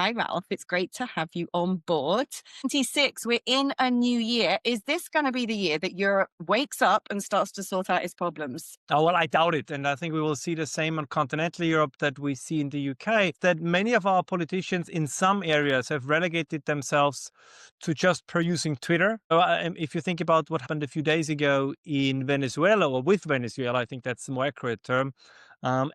Hi, Ralph. It's great to have you on board. 26, we're in a new year. Is this going to be the year that Europe wakes up and starts to sort out its problems? Oh, well, I doubt it. And I think we will see the same on continental Europe that we see in the UK, that many of our politicians in some areas have relegated themselves to just perusing Twitter. If you think about what happened a few days ago in Venezuela, or with Venezuela, I think that's the more accurate term.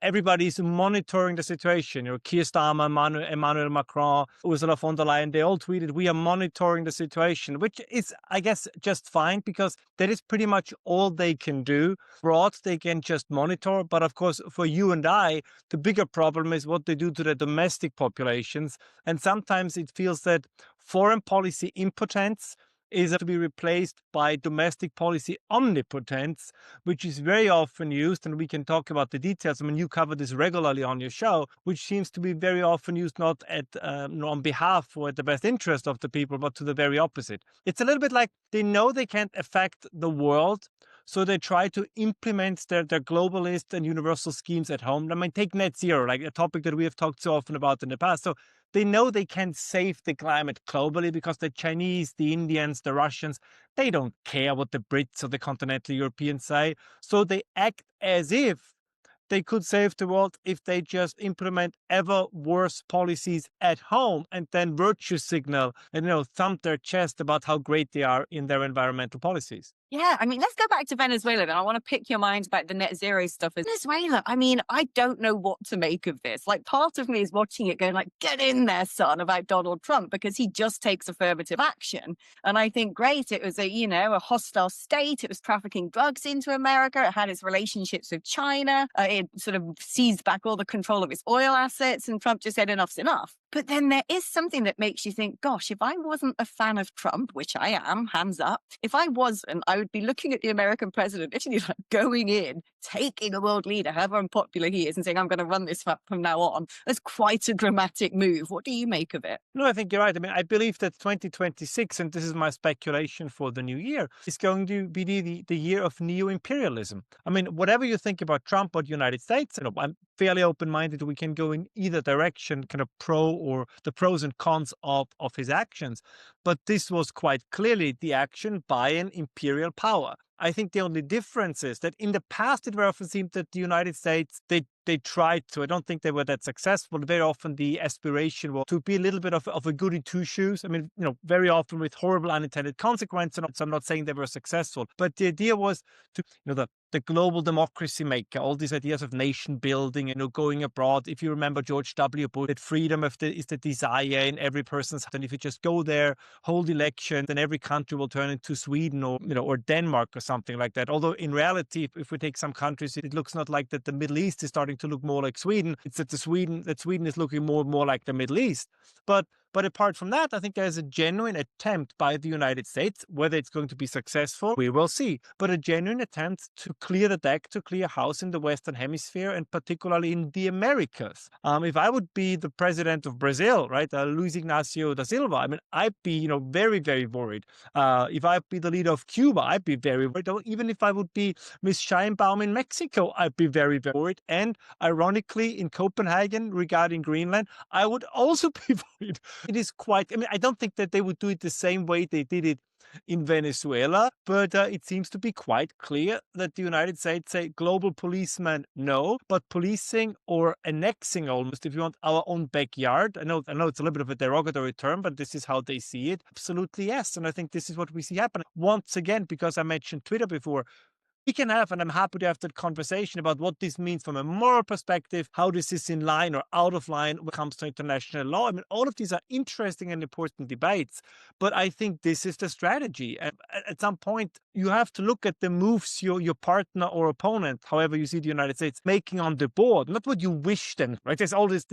Everybody's monitoring the situation. Keir Starmer, Emmanuel Macron, Ursula von der Leyen, they all tweeted, "We are monitoring the situation," which is, I guess, just fine because that is pretty much all they can do. Abroad, they can just monitor. But of course, for you and I, the bigger problem is what they do to the domestic populations. And sometimes it feels that foreign policy impotence is to be replaced by domestic policy omnipotence, which is very often used, and we can talk about the details. I mean, you cover this regularly on your show, which seems to be very often used not on behalf or at the best interest of the people, but to the very opposite. It's a little bit like they know they can't affect the world, so they try to implement their globalist and universal schemes at home. I mean, take net zero, like a topic that we have talked so often about in the past. So they know they can save the climate globally because the Chinese, the Indians, the Russians, they don't care what the Brits or the continental Europeans say. So they act as if they could save the world if they just implement ever worse policies at home and then virtue signal and, thump their chest about how great they are in their environmental policies. Yeah, I mean, let's go back to Venezuela. And I want to pick your mind about the net zero stuff. Venezuela, I mean, I don't know what to make of this. Like, part of me is watching it going like, get in there, son, about Donald Trump, because he just takes affirmative action. And I think, great, it was a hostile state. It was trafficking drugs into America. It had its relationships with China. It sort of seized back all the control of its oil assets. And Trump just said, enough's enough. But then there is something that makes you think, gosh, if I wasn't a fan of Trump, which I am, hands up, if I wasn't, I would be looking at the American president, literally like going in, taking a world leader, however unpopular he is, and saying, I'm going to run this from now on. That's quite a dramatic move. What do you make of it? No, I think you're right. I mean, I believe that 2026, and this is my speculation for the new year, is going to be the year of neo-imperialism. I mean, whatever you think about Trump or the United States, I'm fairly open-minded. We can go in either direction, kind of pro or the pros and cons of his actions. But this was quite clearly the action by an imperial power. I think the only difference is that in the past, it very often seemed that the United States, they tried to. I don't think they were that successful. Very often the aspiration was to be a little bit of a goody two shoes. I mean, very often with horrible unintended consequences. So I'm not saying they were successful, but the idea was to, the global democracy maker, all these ideas of nation building, going abroad. If you remember George W. Bush, that freedom is the desire in every person's heart. And if you just go there, hold elections, then every country will turn into Sweden or Denmark or something like that. Although in reality, if we take some countries, it looks not like that the Middle East is starting to look more like Sweden. It's that Sweden is looking more and more like the Middle East. But apart from that, I think there's a genuine attempt by the United States. Whether it's going to be successful, we will see. But a genuine attempt to clear the deck, to clear house in the Western Hemisphere, and particularly in the Americas. If I would be the president of Brazil, right, Luiz Inácio da Silva, I mean, I'd be, very, very worried. If I'd be the leader of Cuba, I'd be very worried. Even if I would be Ms. Scheinbaum in Mexico, I'd be very, very worried. And ironically, in Copenhagen regarding Greenland, I would also be worried. It is quite, I don't think that they would do it the same way they did it in Venezuela, but it seems to be quite clear that the United States say global policeman, no, but policing or annexing almost, if you want, our own backyard. I know it's a little bit of a derogatory term, but this is how they see it. Absolutely, yes. And I think this is what we see happen. Once again, because I mentioned Twitter before, we can have, and I'm happy to have that conversation about what this means from a moral perspective, how this is in line or out of line when it comes to international law. I mean, all of these are interesting and important debates, but I think this is the strategy. At some point, you have to look at the moves your partner or opponent, however you see the United States, making on the board, not what you wish them, right? There's all this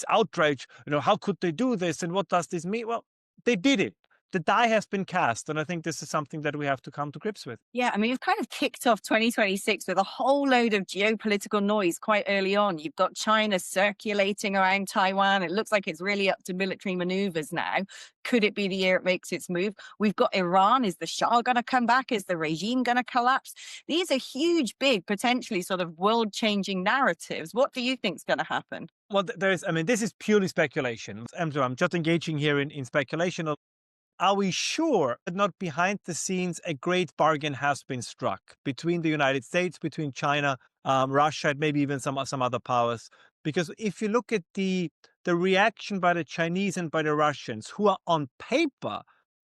outrage, how could they do this and what does this mean? Well, they did it. the die has been cast. And I think this is something that we have to come to grips with. Yeah, I mean, you've kind of kicked off 2026 with a whole load of geopolitical noise quite early on. You've got China circulating around Taiwan. It looks like it's really up to military maneuvers now. Could it be the year it makes its move? We've got Iran. Is the Shah going to come back? Is the regime going to collapse? These are huge, big, potentially sort of world-changing narratives. What do you think is going to happen? Well, this is purely speculation. I'm just engaging here in speculation. Are we sure that not behind the scenes a great bargain has been struck between the United States, between China, Russia, and maybe even some other powers? Because if you look at the reaction by the Chinese and by the Russians, who are on paper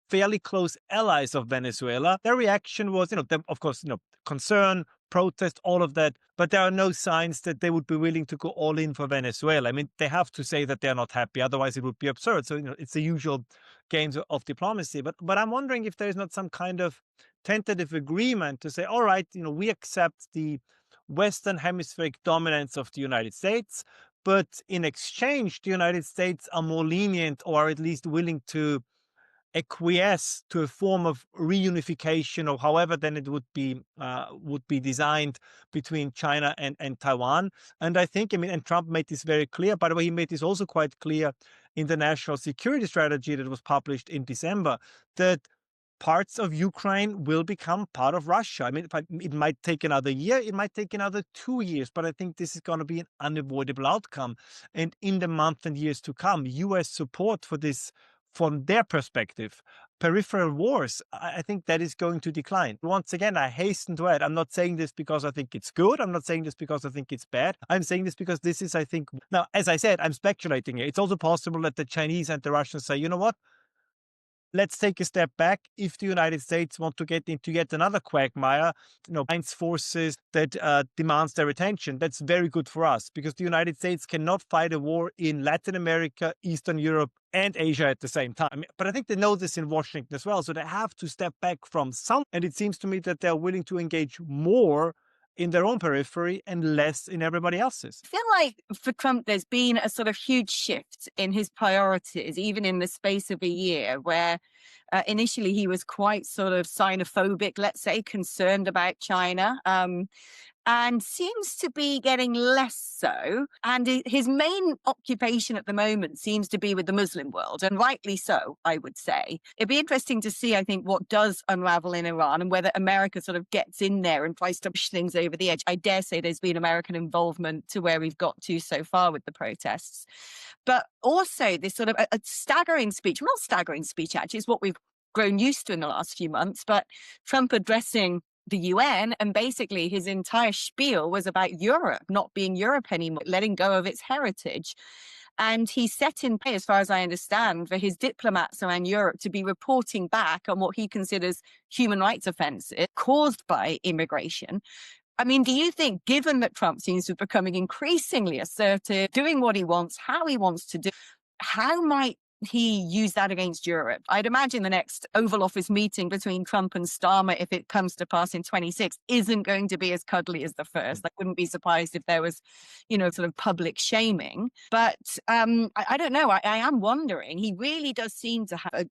fairly close allies of Venezuela, their reaction was, of course, concern, protest, all of that. But there are no signs that they would be willing to go all in for Venezuela. I mean, they have to say that they're not happy, otherwise it would be absurd. So, it's the usual games of diplomacy. But I'm wondering if there is not some kind of tentative agreement to say, all right, we accept the Western hemispheric dominance of the United States, but in exchange, the United States are more lenient, or are at least willing to acquiesce to a form of reunification, or however then it would be designed between China and Taiwan. And I think, and Trump made this very clear. By the way, he made this also quite clear in the national security strategy that was published in December, that parts of Ukraine will become part of Russia. I mean, it might take another year, it might take another 2 years, but I think this is going to be an unavoidable outcome. And in the months and years to come, US support for this, from their perspective, peripheral wars, I think that is going to decline. Once again, I hasten to add, I'm not saying this because I think it's good. I'm not saying this because I think it's bad. I'm saying this because this is, I think, now, as I said, I'm speculating here. It's also possible that the Chinese and the Russians say, you know what? Let's take a step back. If the United States want to get into yet another quagmire, finds forces that demands their attention, that's very good for us, because the United States cannot fight a war in Latin America, Eastern Europe, and Asia at the same time. But I think they know this in Washington as well, so they have to step back from some. And it seems to me that they're willing to engage more in their own periphery and less in everybody else's. I feel like for Trump, there's been a sort of huge shift in his priorities, even in the space of a year, where initially he was quite sort of xenophobic, let's say, concerned about China. And seems to be getting less so. And his main occupation at the moment seems to be with the Muslim world, and rightly so, I would say. It'd be interesting to see, I think, what does unravel in Iran, and whether America sort of gets in there and tries to push things over the edge. I dare say there's been American involvement to where we've got to so far with the protests. But also this sort of a staggering speech, well, not staggering speech, actually, it's what we've grown used to in the last few months, but Trump addressing the UN, and basically his entire spiel was about Europe not being Europe anymore, letting go of its heritage. And he set in place, as far as I understand, for his diplomats around Europe to be reporting back on what he considers human rights offences caused by immigration. I mean, do you think, given that Trump seems to be becoming increasingly assertive, doing what he wants, how he wants to do, how might he use that against Europe? I'd imagine the next Oval Office meeting between Trump and Starmer, if it comes to pass in 26, isn't going to be as cuddly as the first. I wouldn't be surprised if there was, sort of public shaming. But I don't know. I am wondering. He really does seem to have,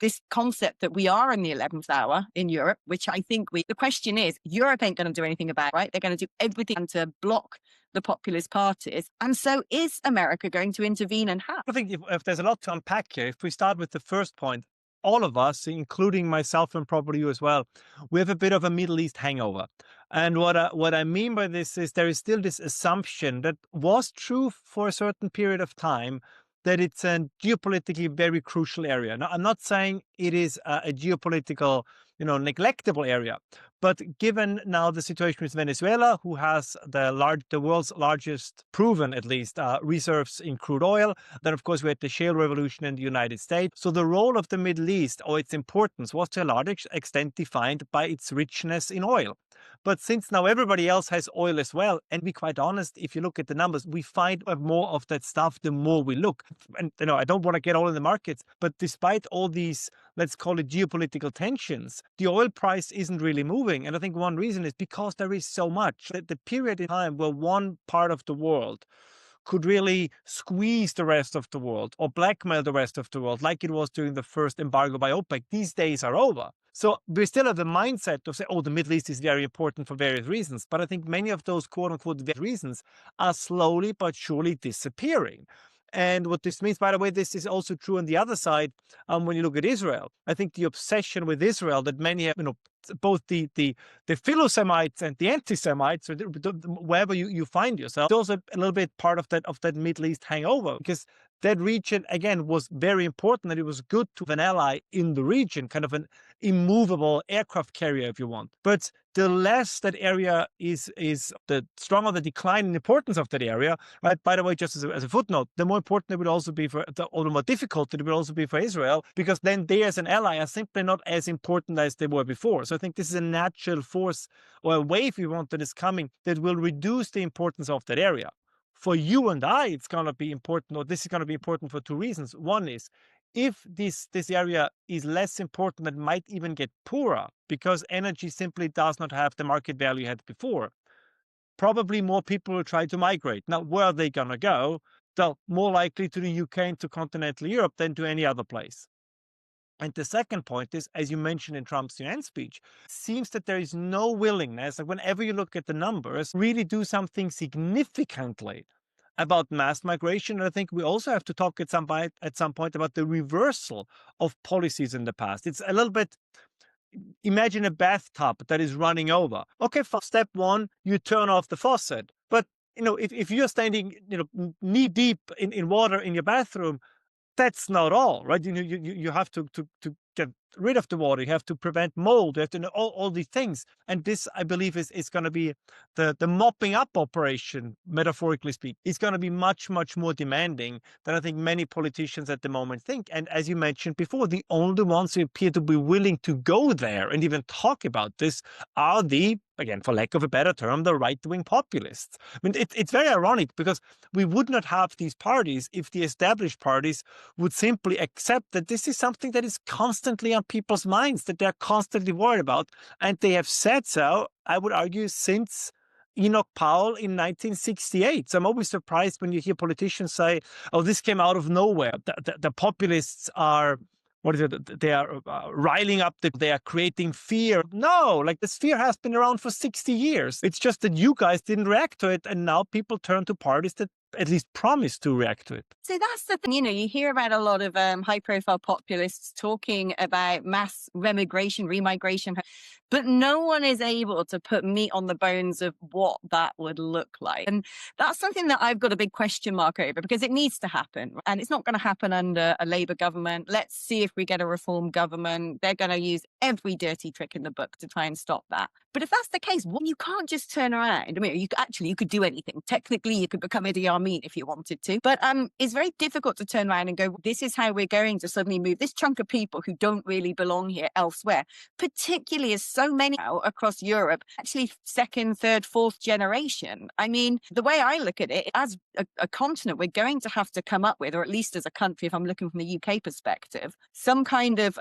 this concept that we are in the 11th hour in Europe, which I think the question is, Europe ain't going to do anything about it, right? They're going to do everything to block the populist parties. And so is America going to intervene, and how? I think if there's a lot to unpack here, if we start with the first point, all of us, including myself and probably you as well, we have a bit of a Middle East hangover. And what I mean by this is there is still this assumption that was true for a certain period of time, that it's a geopolitically very crucial area. Now, I'm not saying it is a geopolitical, neglectable area, but given now the situation with Venezuela, who has the world's largest, proven at least, reserves in crude oil, then of course we had the shale revolution in the United States. So the role of the Middle East, or its importance, was to a large extent defined by its richness in oil. But since now everybody else has oil as well, and to be quite honest, if you look at the numbers, we find more of that stuff the more we look. And I don't want to get all in the markets, but despite all these, let's call it geopolitical tensions, the oil price isn't really moving. And I think one reason is because there is so much. The period in time where one part of the world could really squeeze the rest of the world or blackmail the rest of the world like it was during the first embargo by OPEC. These days are over. So we still have the mindset of say, oh, the Middle East is very important for various reasons. But I think many of those quote unquote reasons are slowly but surely disappearing. And what this means, by the way, this is also true on the other side. When you look at Israel, I think the obsession with Israel that many have, both the Philo-Semites and the anti-Semites, or wherever you find yourself, it's also a little bit part of that Middle East hangover, because that region, again, was very important, and it was good to have an ally in the region, kind of an immovable aircraft carrier, if you want. But the less that area is the stronger the decline in importance of that area, right? By the way, just as a footnote, the more important it would also be or the more difficult it would also be for Israel, because then they as an ally are simply not as important as they were before. So I think this is a natural force or a wave, if you want, that is coming that will reduce the importance of that area. For you and I, it's going to be important, or this is going to be important for two reasons. One is, if this area is less important and might even get poorer because energy simply does not have the market value it had before, probably more people will try to migrate. Now, where are they going to go? They're more likely to the UK and to continental Europe than to any other place. And the second point is, as you mentioned in Trump's UN speech, seems that there is no willingness, like whenever you look at the numbers, really do something significantly about mass migration. And I think we also have to talk at some point about the reversal of policies in the past. It's a little bit, imagine a bathtub that is running over. Okay, for step one, you turn off the faucet. But if you're standing knee deep in water in your bathroom, that's not all, right? You have to get rid of the water. You have to prevent mold. You have to know all these things. And this, I believe, is going to be the mopping up operation, metaphorically speaking. It's going to be much, much more demanding than I think many politicians at the moment think. And as you mentioned before, the only ones who appear to be willing to go there and even talk about this are again, for lack of a better term, the right-wing populists. I mean, it's very ironic, because we would not have these parties if the established parties would simply accept that this is something that is constantly on people's minds, that they're constantly worried about. And they have said so, I would argue, since Enoch Powell in 1968. So I'm always surprised when you hear politicians say, oh, this came out of nowhere. The populists are... what is it? They are riling up, they are creating fear. No, like this fear has been around for 60 years. It's just that you guys didn't react to it. And now people turn to parties that at least promise to react to it. So that's the thing, you hear about a lot of high-profile populists talking about mass remigration, but no one is able to put meat on the bones of what that would look like. And that's something that I've got a big question mark over, because it needs to happen. And it's not going to happen under a Labour government. Let's see if we get a Reform government. They're going to use every dirty trick in the book to try and stop that. But if that's the case, you can't just turn around. I mean, you could do anything. Technically, you could become Idi Amin if you wanted to. But it's very difficult to turn around and go, this is how we're going to suddenly move this chunk of people who don't really belong here elsewhere, particularly as so many now across Europe, actually second, third, fourth generation. I mean, the way I look at it, as a continent, we're going to have to come up with, or at least as a country, if I'm looking from the UK perspective, some kind of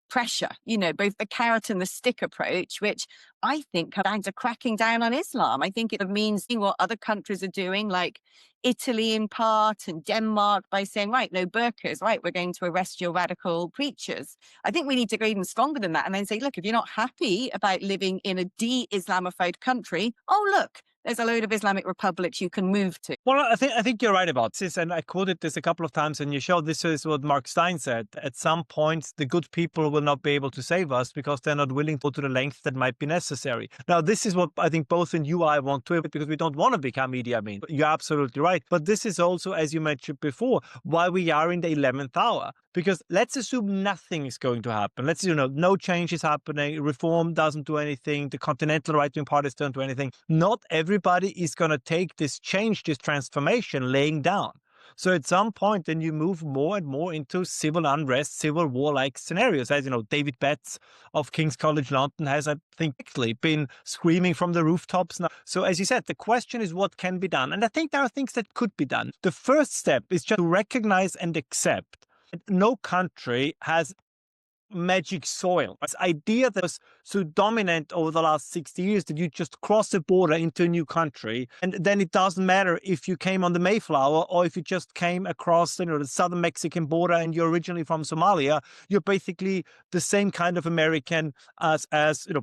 pressure, both the carrot and the stick approach, which I think comes down to cracking down on Islam. I think it means what other countries are doing, like Italy in part and Denmark, by saying, right, no burqas, right, we're going to arrest your radical preachers. I think we need to go even stronger than that and then say, look, if you're not happy about living in a de-Islamified country, oh, look, there's a load of Islamic republics you can move to. Well, I think you're right about this, and I quoted this a couple of times in your show. This is what Mark Stein said. At some point, the good people will not be able to save us because they're not willing to go to the length that might be necessary. Now, this is what I think both in you and I want to, because we don't want to become Idi Amin. You're absolutely right. But this is also, as you mentioned before, why we are in the 11th hour. Because let's assume nothing is going to happen. Let's no change is happening. Reform doesn't do anything. The continental right-wing parties don't do anything. Not everybody is going to take this change, this transformation laying down. So at some point, then you move more and more into civil unrest, civil war-like scenarios. As David Betts of King's College London has, I think, been screaming from the rooftops now. So as you said, the question is what can be done. And I think there are things that could be done. The first step is just to recognize and accept that no country has magic soil. This idea that was so dominant over the last 60 years that you just cross a border into a new country, and then it doesn't matter if you came on the Mayflower or if you just came across, the southern Mexican border and you're originally from Somalia. You're basically the same kind of American as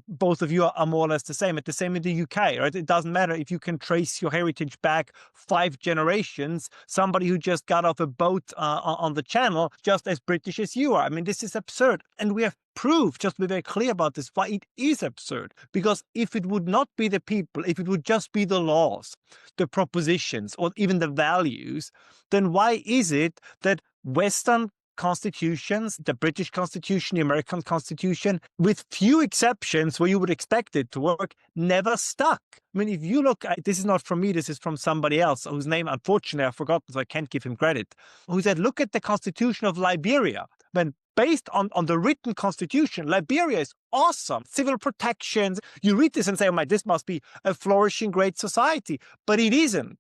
both of you are more or less the same. It's the same in the UK, right? It doesn't matter if you can trace your heritage back 5 generations. Somebody who just got off a boat on the Channel, just as British as you are. I mean, this is absurd. And we have proof, just to be very clear about this, why it is absurd. Because if it would not be the people, if it would just be the laws, the propositions, or even the values, then why is it that Western constitutions, the British Constitution, the American Constitution, with few exceptions where you would expect it to work, never stuck? I mean, if you look at, this is not from me, this is from somebody else, whose name, unfortunately, I've forgotten, so I can't give him credit, who said, look at the Constitution of Liberia. When based on the written constitution, Liberia is awesome. Civil protections. You read this and say, oh my, this must be a flourishing, great society. But it isn't.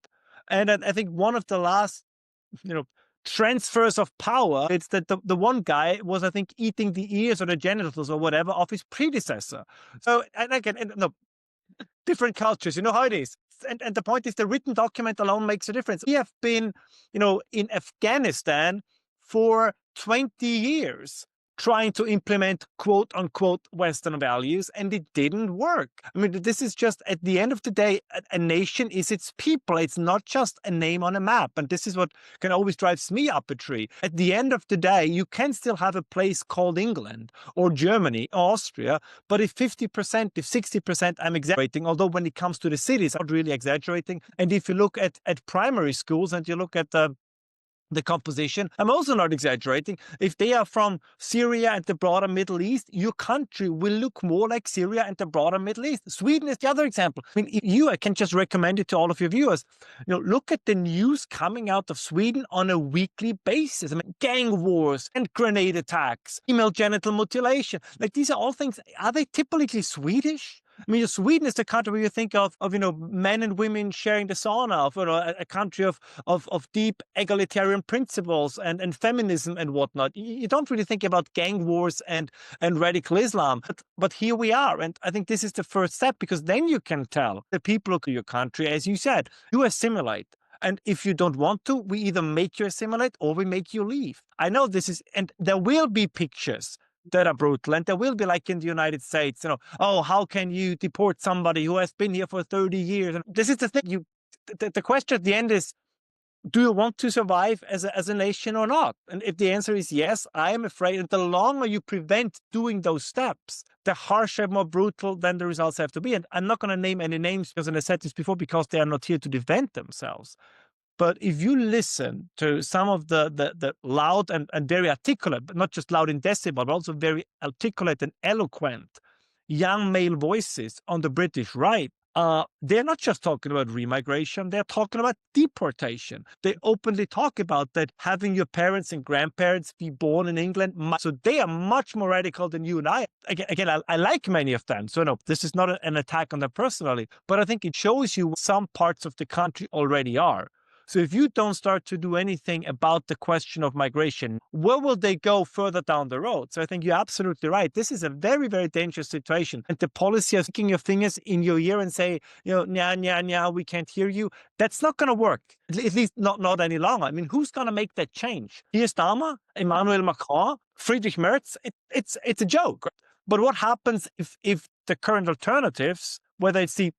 And I think one of the last, transfers of power, it's that the one guy was, I think, eating the ears or the genitals or whatever of his predecessor. So, and again, different cultures, you know how it is. And the point is, the written document alone makes a difference. We have been, in Afghanistan for 20 years trying to implement quote unquote Western values, and it didn't work. I mean, this is just, at the end of the day, a nation is its people. It's not just a name on a map. And this is what can always drives me up a tree. At the end of the day, you can still have a place called England or Germany or Austria, but if 50%, if 60%, I'm exaggerating, although when it comes to the cities, I'm not really exaggerating. And if you look at primary schools and you look at the composition, I'm also not exaggerating. If they are from Syria and the broader Middle East, your country will look more like Syria and the broader Middle East. Sweden is the other example. I mean, I can just recommend it to all of your viewers. Look at the news coming out of Sweden on a weekly basis. I mean, gang wars and grenade attacks, female genital mutilation. Like, these are all things. Are they typically Swedish? I mean, Sweden is the country where you think of men and women sharing the sauna, of a country of deep egalitarian principles and feminism and whatnot. You don't really think about gang wars and radical Islam, but here we are, and I think this is the first step, because then you can tell the people of your country, as you said, you assimilate. And if you don't want to, we either make you assimilate or we make you leave. I know this is, and there will be pictures that are brutal. And there will be, like in the United States, oh, how can you deport somebody who has been here for 30 years? And this is the thing. The question at the end is, do you want to survive as a nation or not? And if the answer is yes, I am afraid that the longer you prevent doing those steps, the harsher, more brutal then the results have to be. And I'm not going to name any names, because I said this before, because they are not here to defend themselves. But if you listen to some of the loud and very articulate, but not just loud in decibel, but also very articulate and eloquent young male voices on the British right, they're not just talking about remigration, they're talking about deportation. They openly talk about that having your parents and grandparents be born in England. So they are much more radical than you and I. Again, I like many of them. So no, this is not an attack on them personally, but I think it shows you some parts of the country already are. So if you don't start to do anything about the question of migration, where will they go further down the road? So I think you're absolutely right. This is a very, very dangerous situation. And the policy of sticking your fingers in your ear and say, we can't hear you, that's not going to work. At least not any longer. I mean, who's going to make that change? Keir Starmer, Emmanuel Macron, Friedrich Merz? It's a joke. But what happens if the current alternatives, whether it's the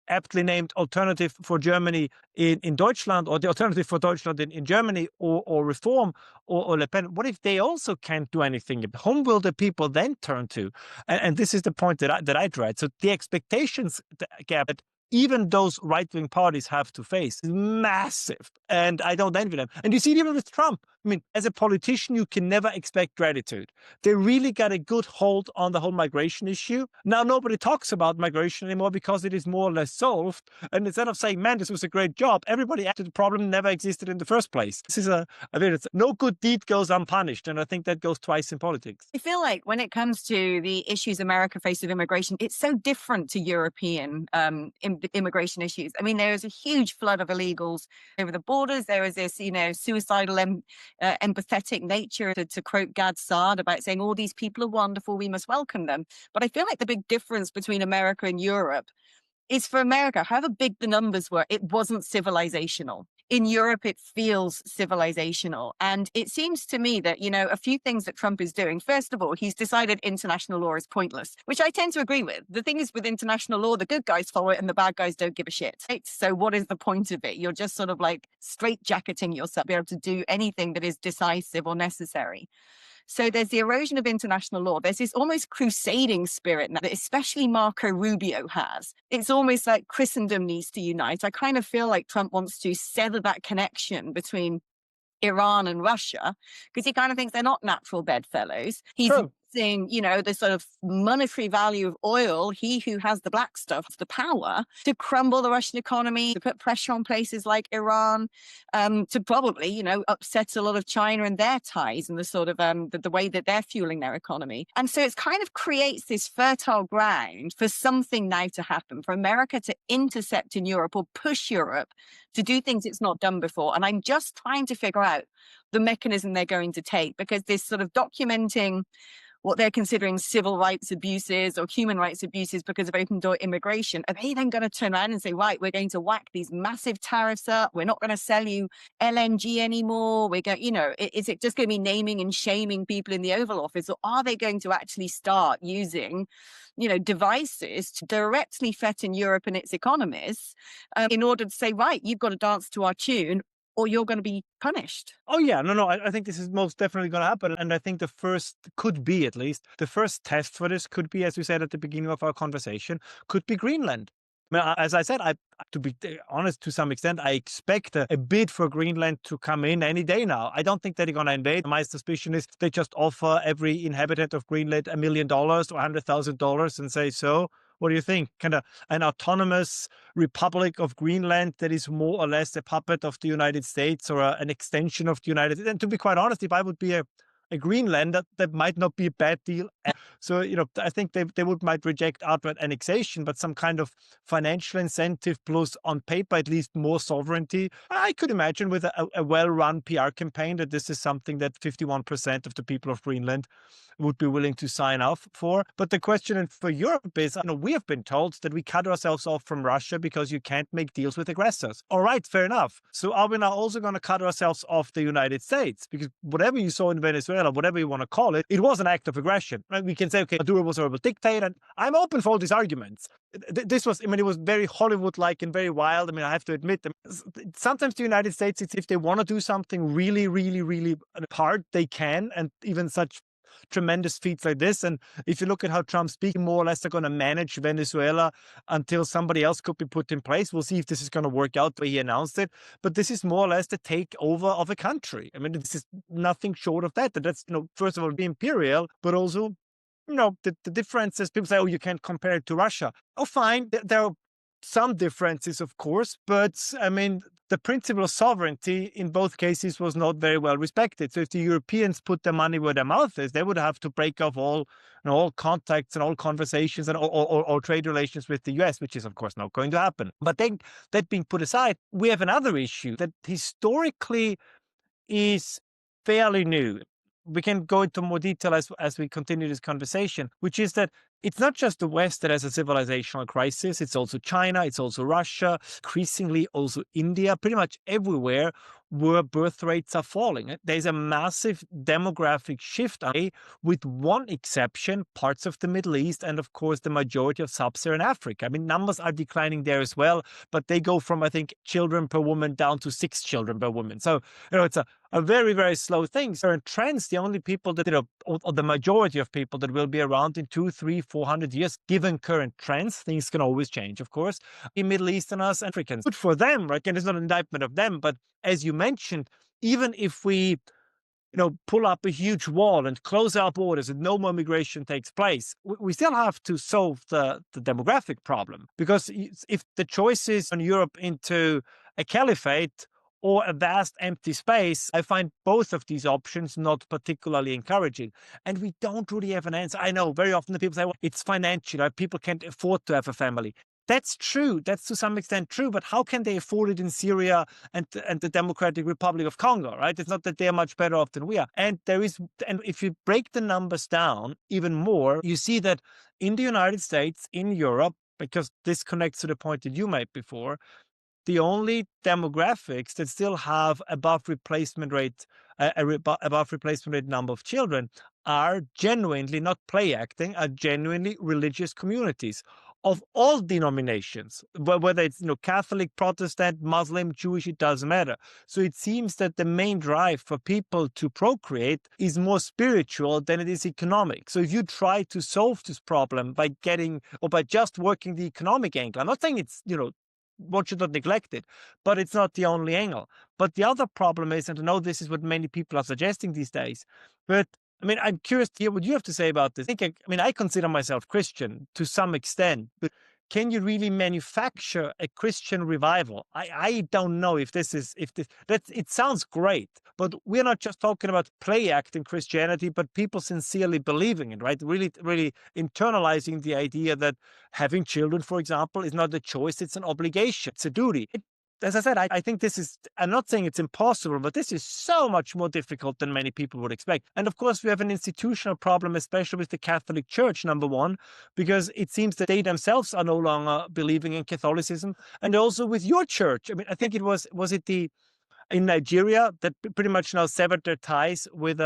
aptly named alternative for Germany in Deutschland, or the alternative for Deutschland in Germany, or Reform, or Le Pen, what if they also can't do anything? Whom will the people then turn to? And this is the point that I tried. So the expectations gap that even those right-wing parties have to face is massive, and I don't envy them. And you see it even with Trump. I mean, as a politician, you can never expect gratitude. They really got a good hold on the whole migration issue. Now, nobody talks about migration anymore because it is more or less solved. And instead of saying, man, this was a great job, everybody acted the problem never existed in the first place. This is no good deed goes unpunished. And I think that goes twice in politics. I feel like when it comes to the issues America faces with immigration, it's so different to European immigration issues. I mean, there is a huge flood of illegals over the borders. There is this, suicidal empathetic nature to quote Gad Saad about saying all these people are wonderful, we must welcome them. But I feel like the big difference between America and Europe is for America, however big the numbers were, it wasn't civilizational. In Europe, it feels civilizational. And it seems to me that, a few things that Trump is doing. First of all, he's decided international law is pointless, which I tend to agree with. The thing is, with international law, the good guys follow it and the bad guys don't give a shit. Right? So what is the point of it? You're just sort of like straitjacketing yourself to be able to do anything that is decisive or necessary. So there's the erosion of international law. There's this almost crusading spirit now that especially Marco Rubio has. It's almost like Christendom needs to unite. I kind of feel like Trump wants to sever that connection between Iran and Russia, because he kind of thinks they're not natural bedfellows. He's using, the sort of monetary value of oil, he who has the black stuff, the power, to crumble the Russian economy, to put pressure on places like Iran, to probably, upset a lot of China and their ties and the sort of the way that they're fueling their economy. And so it's kind of creates this fertile ground for something now to happen, for America to intercept in Europe or push Europe to do things it's not done before. And I'm just trying to figure out the mechanism they're going to take, because this sort of documenting what they're considering civil rights abuses or human rights abuses because of open door immigration, are they then going to turn around and say, right, we're going to whack these massive tariffs up, we're not going to sell you LNG anymore, we're going, is it just going to be naming and shaming people in the Oval Office, or are they going to actually start using devices to directly threaten Europe and its economies in order to say, right, you've got to dance to our tune or you're going to be punished? Oh, yeah. No, I think this is most definitely going to happen. And I think the first test for this could be, as we said at the beginning of our conversation, could be Greenland. I mean, as I said, to be honest, to some extent, I expect a bid for Greenland to come in any day now. I don't think that they're going to invade. My suspicion is they just offer every inhabitant of Greenland $1 million or $100,000 and say, so what do you think? Kind of an autonomous Republic of Greenland that is more or less a puppet of the United States or an extension of the United States. And to be quite honest, if I would be a Greenlander, that might not be a bad deal. So, I think they might reject outright annexation, but some kind of financial incentive plus on paper, at least more sovereignty. I could imagine with a well-run PR campaign that this is something that 51% of the people of Greenland would be willing to sign off for. But the question for Europe is, we have been told that we cut ourselves off from Russia because you can't make deals with aggressors. All right, fair enough. So are we now also going to cut ourselves off the United States? Because whatever you saw in Venezuela, whatever you want to call it, it was an act of aggression. Right? We can say, okay, Maduro was a horrible dictator. And I'm open for all these arguments. This was, it was very Hollywood-like and very wild. I have to admit, sometimes the United States, if they want to do something really, really, really hard, they can, and even such tremendous feats like this. And if you look at how Trump's speaking, more or less they're going to manage Venezuela until somebody else could be put in place. We'll see if this is going to work out the way he announced it. But this is more or less the takeover of a country. This is nothing short of that. That's, first of all, be imperial, but also, the differences. People say, oh, you can't compare it to Russia. Oh, fine. There are some differences, of course, but the principle of sovereignty in both cases was not very well respected. So if the Europeans put their money where their mouth is, they would have to break off all contacts and all conversations and all trade relations with the US, which is, of course, not going to happen. But then, that being put aside, we have another issue that historically is fairly new. We can go into more detail as we continue this conversation, which is that it's not just the West that has a civilizational crisis. It's also China. It's also Russia. Increasingly also India. Pretty much everywhere where birth rates are falling. There's a massive demographic shift, with one exception, parts of the Middle East and, of course, the majority of sub-Saharan Africa. Numbers are declining there as well, but they go from, I think, children per woman down to 6 children per woman. So, it's a very, very slow thing. So in trends, the only people that, or the majority of people that will be around in 200, 300, 400 years, given current trends, things can always change, of course, in Middle Easterners and Africans. Good for them, right? And it's not an indictment of them, but as you mentioned, even if we pull up a huge wall and close our borders and no more migration takes place, we still have to solve the demographic problem. Because if the choice is on Europe into a caliphate or a vast empty space, I find both of these options not particularly encouraging. And we don't really have an answer. I know very often the people say, well, it's financial, right? People can't afford to have a family. That's true. That's to some extent true. But how can they afford it in Syria and the Democratic Republic of Congo, right? It's not that they're much better off than we are. And if you break the numbers down even more, you see that in the United States, in Europe, because this connects to the point that you made before, the only demographics that still have above replacement rate, above replacement rate number of children are genuinely not play acting, are genuinely religious communities of all denominations, whether it's Catholic, Protestant, Muslim, Jewish, it doesn't matter. So it seems that the main drive for people to procreate is more spiritual than it is economic. So if you try to solve this problem by by just working the economic angle, I'm not saying it's one should not neglect it, but it's not the only angle. But the other problem is, and I know this is what many people are suggesting these days, but I mean, I'm curious to hear what you have to say about this. I consider myself Christian to some extent, but can you really manufacture a Christian revival? I don't know if this is, it sounds great, but we're not just talking about play acting Christianity, but people sincerely believing it, right? Really, really internalizing the idea that having children, for example, is not a choice, it's an obligation, it's a duty. As I said, I think this is, I'm not saying it's impossible, but this is so much more difficult than many people would expect. And of course, we have an institutional problem, especially with the Catholic Church, number one, because it seems that they themselves are no longer believing in Catholicism. And also with your church. I mean, I think it was it in Nigeria that pretty much now severed their ties with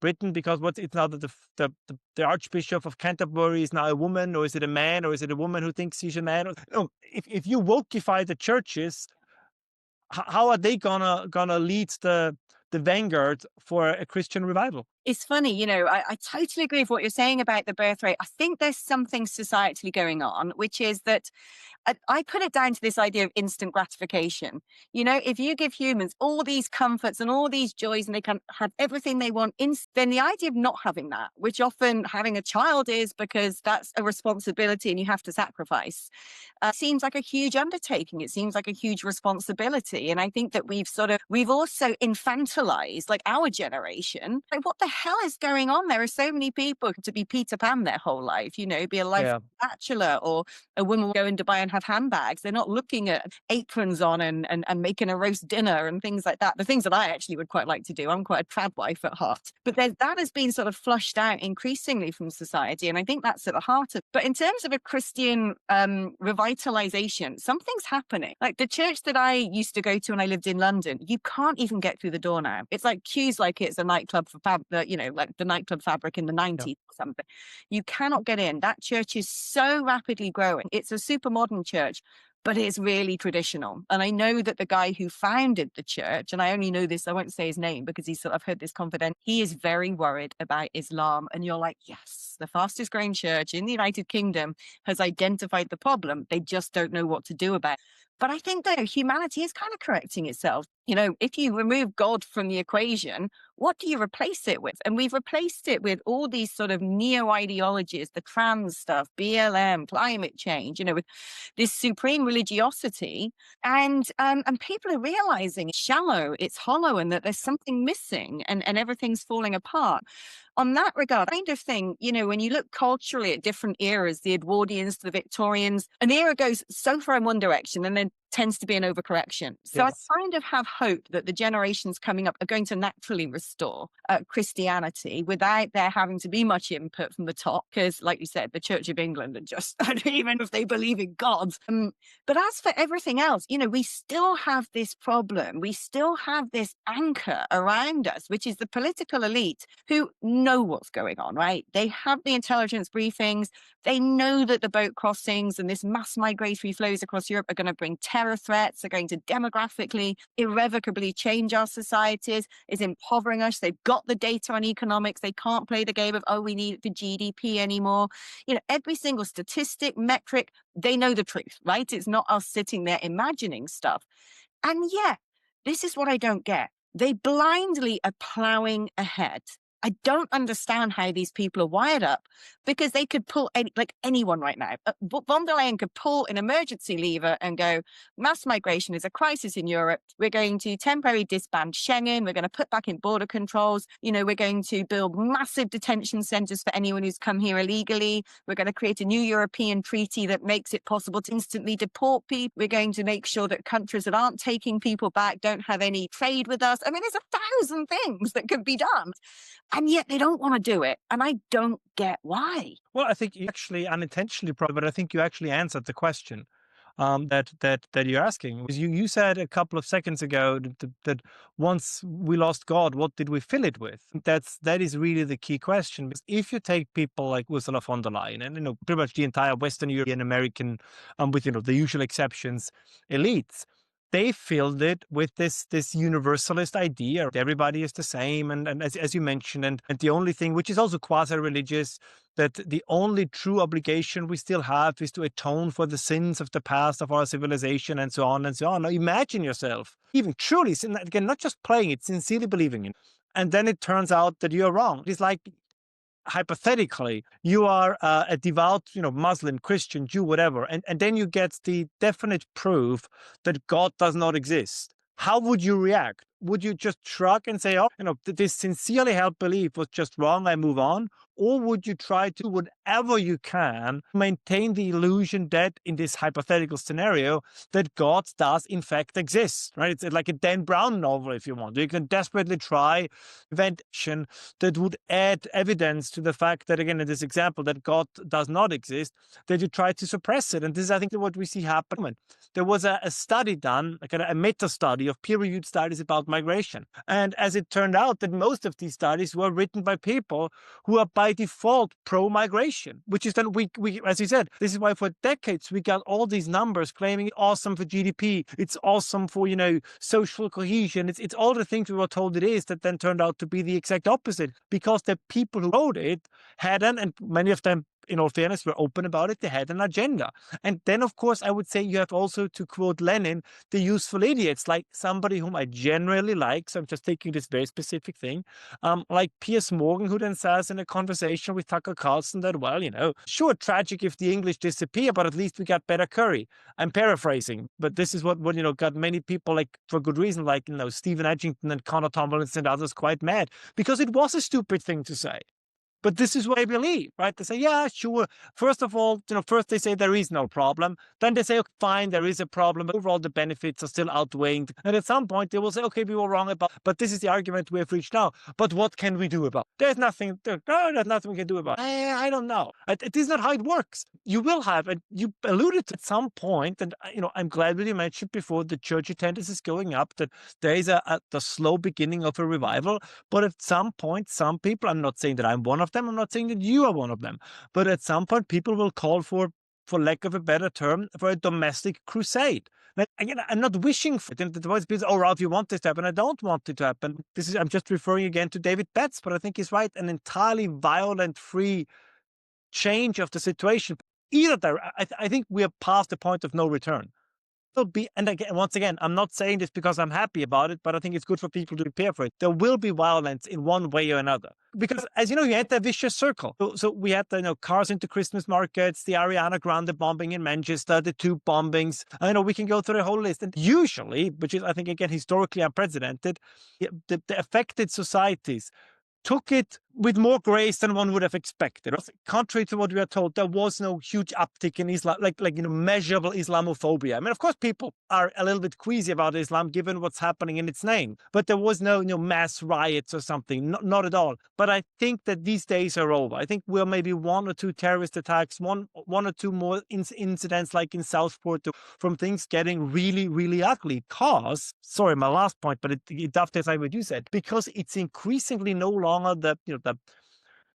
Britain, because it's now that the Archbishop of Canterbury is now a woman, or is it a man, or is it a woman who thinks she's a man? If you wokeify the churches, how are they gonna lead the vanguard for a Christian revival? It's funny, I totally agree with what you're saying about the birth rate. I think there's something societally going on, which is that I put it down to this idea of instant gratification. If you give humans all these comforts and all these joys and they can have everything they want, then the idea of not having that, which often having a child is because that's a responsibility and you have to sacrifice, seems like a huge undertaking. It seems like a huge responsibility. And I think that we've also infantilized, like our generation. Like, what the hell is going on? There are so many people to be Peter Pan their whole life, be a life bachelor, or a woman will go in Dubai and have handbags. They're not looking at aprons on and making a roast dinner and things like that. The things that I actually would quite like to do. I'm quite a trad wife at heart. But that has been sort of flushed out increasingly from society. And I think that's at the heart of it. But in terms of a Christian revitalization, something's happening. Like the church that I used to go to when I lived in London, you can't even get through the door now. It's like queues like it's a nightclub for like the nightclub fabric in the 90s or something. You cannot get in. That church is so rapidly growing. It's a super modern church, but it's really traditional. And I know that the guy who founded the church, and I only know this, I won't say his name because I've heard this confident, he is very worried about Islam. And you're like, yes, the fastest growing church in the United Kingdom has identified the problem. They just don't know what to do about it. But I think that humanity is kind of correcting itself. If you remove God from the equation, what do you replace it with? And we've replaced it with all these sort of neo-ideologies, the trans stuff, BLM, climate change, with this supreme religiosity. And people are realizing it's shallow, it's hollow, and that there's something missing and everything's falling apart. On that regard, kind of thing, when you look culturally at different eras, the Edwardians, the Victorians, an era goes so far in one direction and then tends to be an overcorrection. So Yes. I kind of have hope that the generations coming up are going to naturally restore Christianity without there having to be much input from the top. Because, like you said, the Church of England are just, I don't even know if they believe in God. But as for everything else, we still have this problem. We still have this anchor around us, which is the political elite who know what's going on, right? They have the intelligence briefings. They know that the boat crossings and this mass migratory flows across Europe are going to bring terror threats, are going to demographically, irrevocably change our societies, is impovering us. They've got the data on economics. They can't play the game of, we need it for GDP anymore. Every single statistic, metric, they know the truth, right? It's not us sitting there imagining stuff. And yet, this is what I don't get. They blindly are plowing ahead. I don't understand how these people are wired up, because they could pull like anyone right now. Von der Leyen could pull an emergency lever and go, mass migration is a crisis in Europe. We're going to temporarily disband Schengen. We're going to put back in border controls. We're going to build massive detention centers for anyone who's come here illegally. We're going to create a new European treaty that makes it possible to instantly deport people. We're going to make sure that countries that aren't taking people back don't have any trade with us. I mean, there's 1,000 things that could be done. And yet they don't want to do it. And I don't get why. Well, I think you actually unintentionally, probably, but I think you actually answered the question that you're asking. You said a couple of seconds ago that once we lost God, what did we fill it with? That is really the key question. Because if you take people like Ursula von der Leyen and pretty much the entire Western European American, with the usual exceptions, elites, they filled it with this universalist idea that everybody is the same, and as you mentioned, and the only thing, which is also quasi-religious, that the only true obligation we still have is to atone for the sins of the past of our civilization, and so on and so on. Now imagine yourself even truly, again, not just playing it, sincerely believing it, and then it turns out that you're wrong. It's like, hypothetically, you are a devout, Muslim, Christian, Jew, whatever, and then you get the definite proof that God does not exist. How would you react? Would you just shrug and say, oh, this sincerely held belief was just wrong, I move on? Or would you try to do whatever you can maintain the illusion that in this hypothetical scenario, that God does in fact exist, right? It's like a Dan Brown novel, if you want. You can desperately try invention that would add evidence to the fact that, again, in this example, that God does not exist, that you try to suppress it. And this is, I think, what we see happen. There was a study done, like a meta-study of peer-reviewed studies about migration. And as it turned out, that most of these studies were written by people who are by default pro-migration, which is then, we as you said, this is why for decades we got all these numbers claiming it's awesome for GDP, it's awesome for, social cohesion, it's all the things we were told it is, that then turned out to be the exact opposite, because the people who wrote it had and many of them, in all fairness, were open about it, they had an agenda. And then, of course, I would say you have also, to quote Lenin, the useful idiots, like somebody whom I generally like, so I'm just taking this very specific thing, like Piers Morgan, who then says in a conversation with Tucker Carlson that, well, sure, tragic if the English disappear, but at least we got better curry. I'm paraphrasing, but this is what got many people, like, for good reason, like, Stephen Edgington and Connor Tomlinson and others, quite mad, because it was a stupid thing to say. But this is what I believe, right? They say, yeah, sure. First of all, first they say there is no problem. Then they say, okay, fine, there is a problem, but overall the benefits are still outweighing. And at some point they will say, okay, we were wrong but this is the argument we have reached now. But what can we do about it? There's nothing we can do about it. I don't know. It is not how it works. You will have, and you alluded to at some point, and I'm glad that you mentioned before, the church attendance is going up, that there is the slow beginning of a revival. But at some point, some people, I'm not saying that I'm one of them, I'm not saying that you are one of them, but at some point people will call for lack of a better term, for a domestic crusade. Like, again, I'm not wishing for it. The voice is, oh, Ralph, you want this to happen. I don't want it to happen. I'm just referring again to David Betts, but I think he's right. An entirely violent, free change of the situation. I think we are past the point of no return. And again, once again, I'm not saying this because I'm happy about it, but I think it's good for people to prepare for it. There will be violence in one way or another, because, as you know, you enter a vicious circle. So we had the cars into Christmas markets, the Ariana Grande bombing in Manchester, the two bombings. I know we can go through the whole list. And usually, which is, I think, again, historically unprecedented, the affected societies took it with more grace than one would have expected. Contrary to what we are told, there was no huge uptick in Islam, measurable Islamophobia. I mean, of course, people are a little bit queasy about Islam given what's happening in its name, but there was no mass riots or something, not at all. But I think that these days are over. I think we're maybe one or two terrorist attacks, one or two more incidents like in Southport, from things getting really, really ugly. Because, sorry, my last point, but it dovetails like what you said, because it's increasingly no longer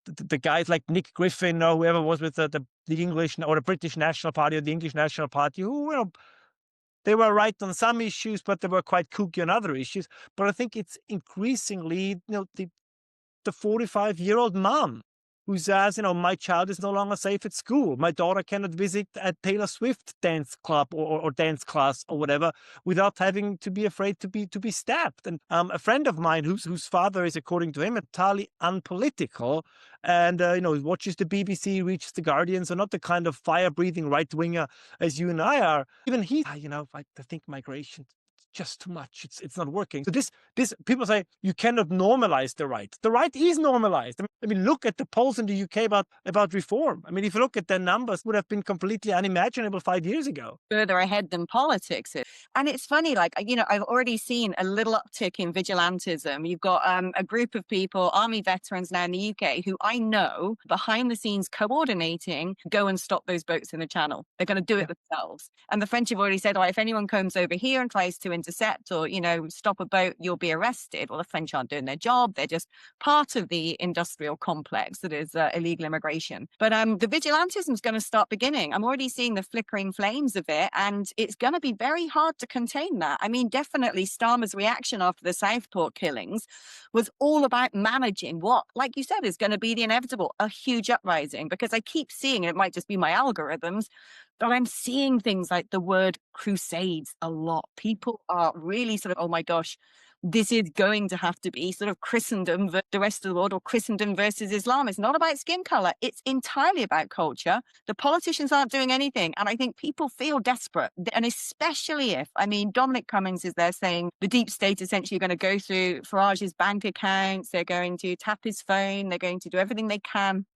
the guys like Nick Griffin or whoever was with the English or the British National Party or the English National Party, who, they were right on some issues, but they were quite kooky on other issues. But I think it's increasingly, the 45-year-old mom who says, my child is no longer safe at school. My daughter cannot visit a Taylor Swift dance club or dance class or whatever without having to be afraid to be stabbed. And a friend of mine whose father is, according to him, entirely unpolitical, and watches the BBC, reads the Guardian, so not the kind of fire-breathing right-winger as you and I are. Even he, I think migration just too much. It's not working. So this people say you cannot normalize the right. The right is normalized. I mean, look at the polls in the UK about reform. I mean, if you look at their numbers, would have been completely unimaginable 5 years ago. Further ahead than politics is. And it's funny, I've already seen a little uptick in vigilantism. You've got a group of people, army veterans now in the UK, who I know behind the scenes coordinating, go and stop those boats in the channel. They're going to do it themselves. And the French have already said, if anyone comes over here and tries to intercept or, stop a boat, you'll be arrested. Well, the French aren't doing their job. They're just part of the industrial complex that is illegal immigration. But the vigilantism is going to start beginning. I'm already seeing the flickering flames of it, and it's going to be very hard to contain that. I mean, definitely Starmer's reaction after the Southport killings was all about managing what, like you said, is going to be the inevitable, a huge uprising, because I keep seeing, it might just be my algorithms, but I'm seeing things like the word crusades a lot. People are really sort of, oh my gosh, this is going to have to be sort of Christendom, the rest of the world, or Christendom versus Islam. It's not about skin color. It's entirely about culture. The politicians aren't doing anything. And I think people feel desperate. And especially if, Dominic Cummings is there saying the deep state essentially are going to go through Farage's bank accounts. They're going to tap his phone. They're going to do everything they can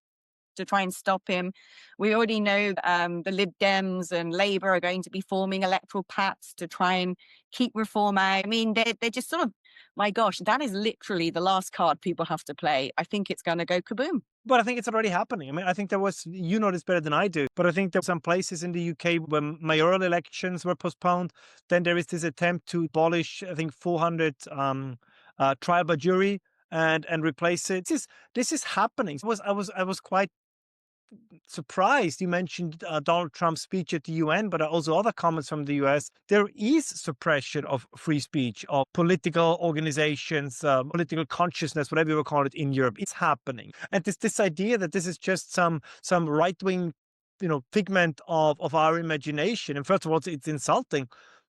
to try and stop him. We already know the Lib Dems and Labour are going to be forming electoral pacts to try and keep reform out. They're just sort of, my gosh, that is literally the last card people have to play. I think it's going to go kaboom. But I think it's already happening. I think there was, you know this better than I do, but I think there were some places in the UK where mayoral elections were postponed. Then there is this attempt to abolish, I think, 400 trial by jury and replace it. This is happening. I was quite surprised. You mentioned Donald Trump's speech at the UN, but also other comments from the US. There is suppression of free speech, of political organizations, political consciousness, whatever you will call it, in Europe. It's happening. And this idea that this is just some right-wing, figment of our imagination. And first of all, it's insulting,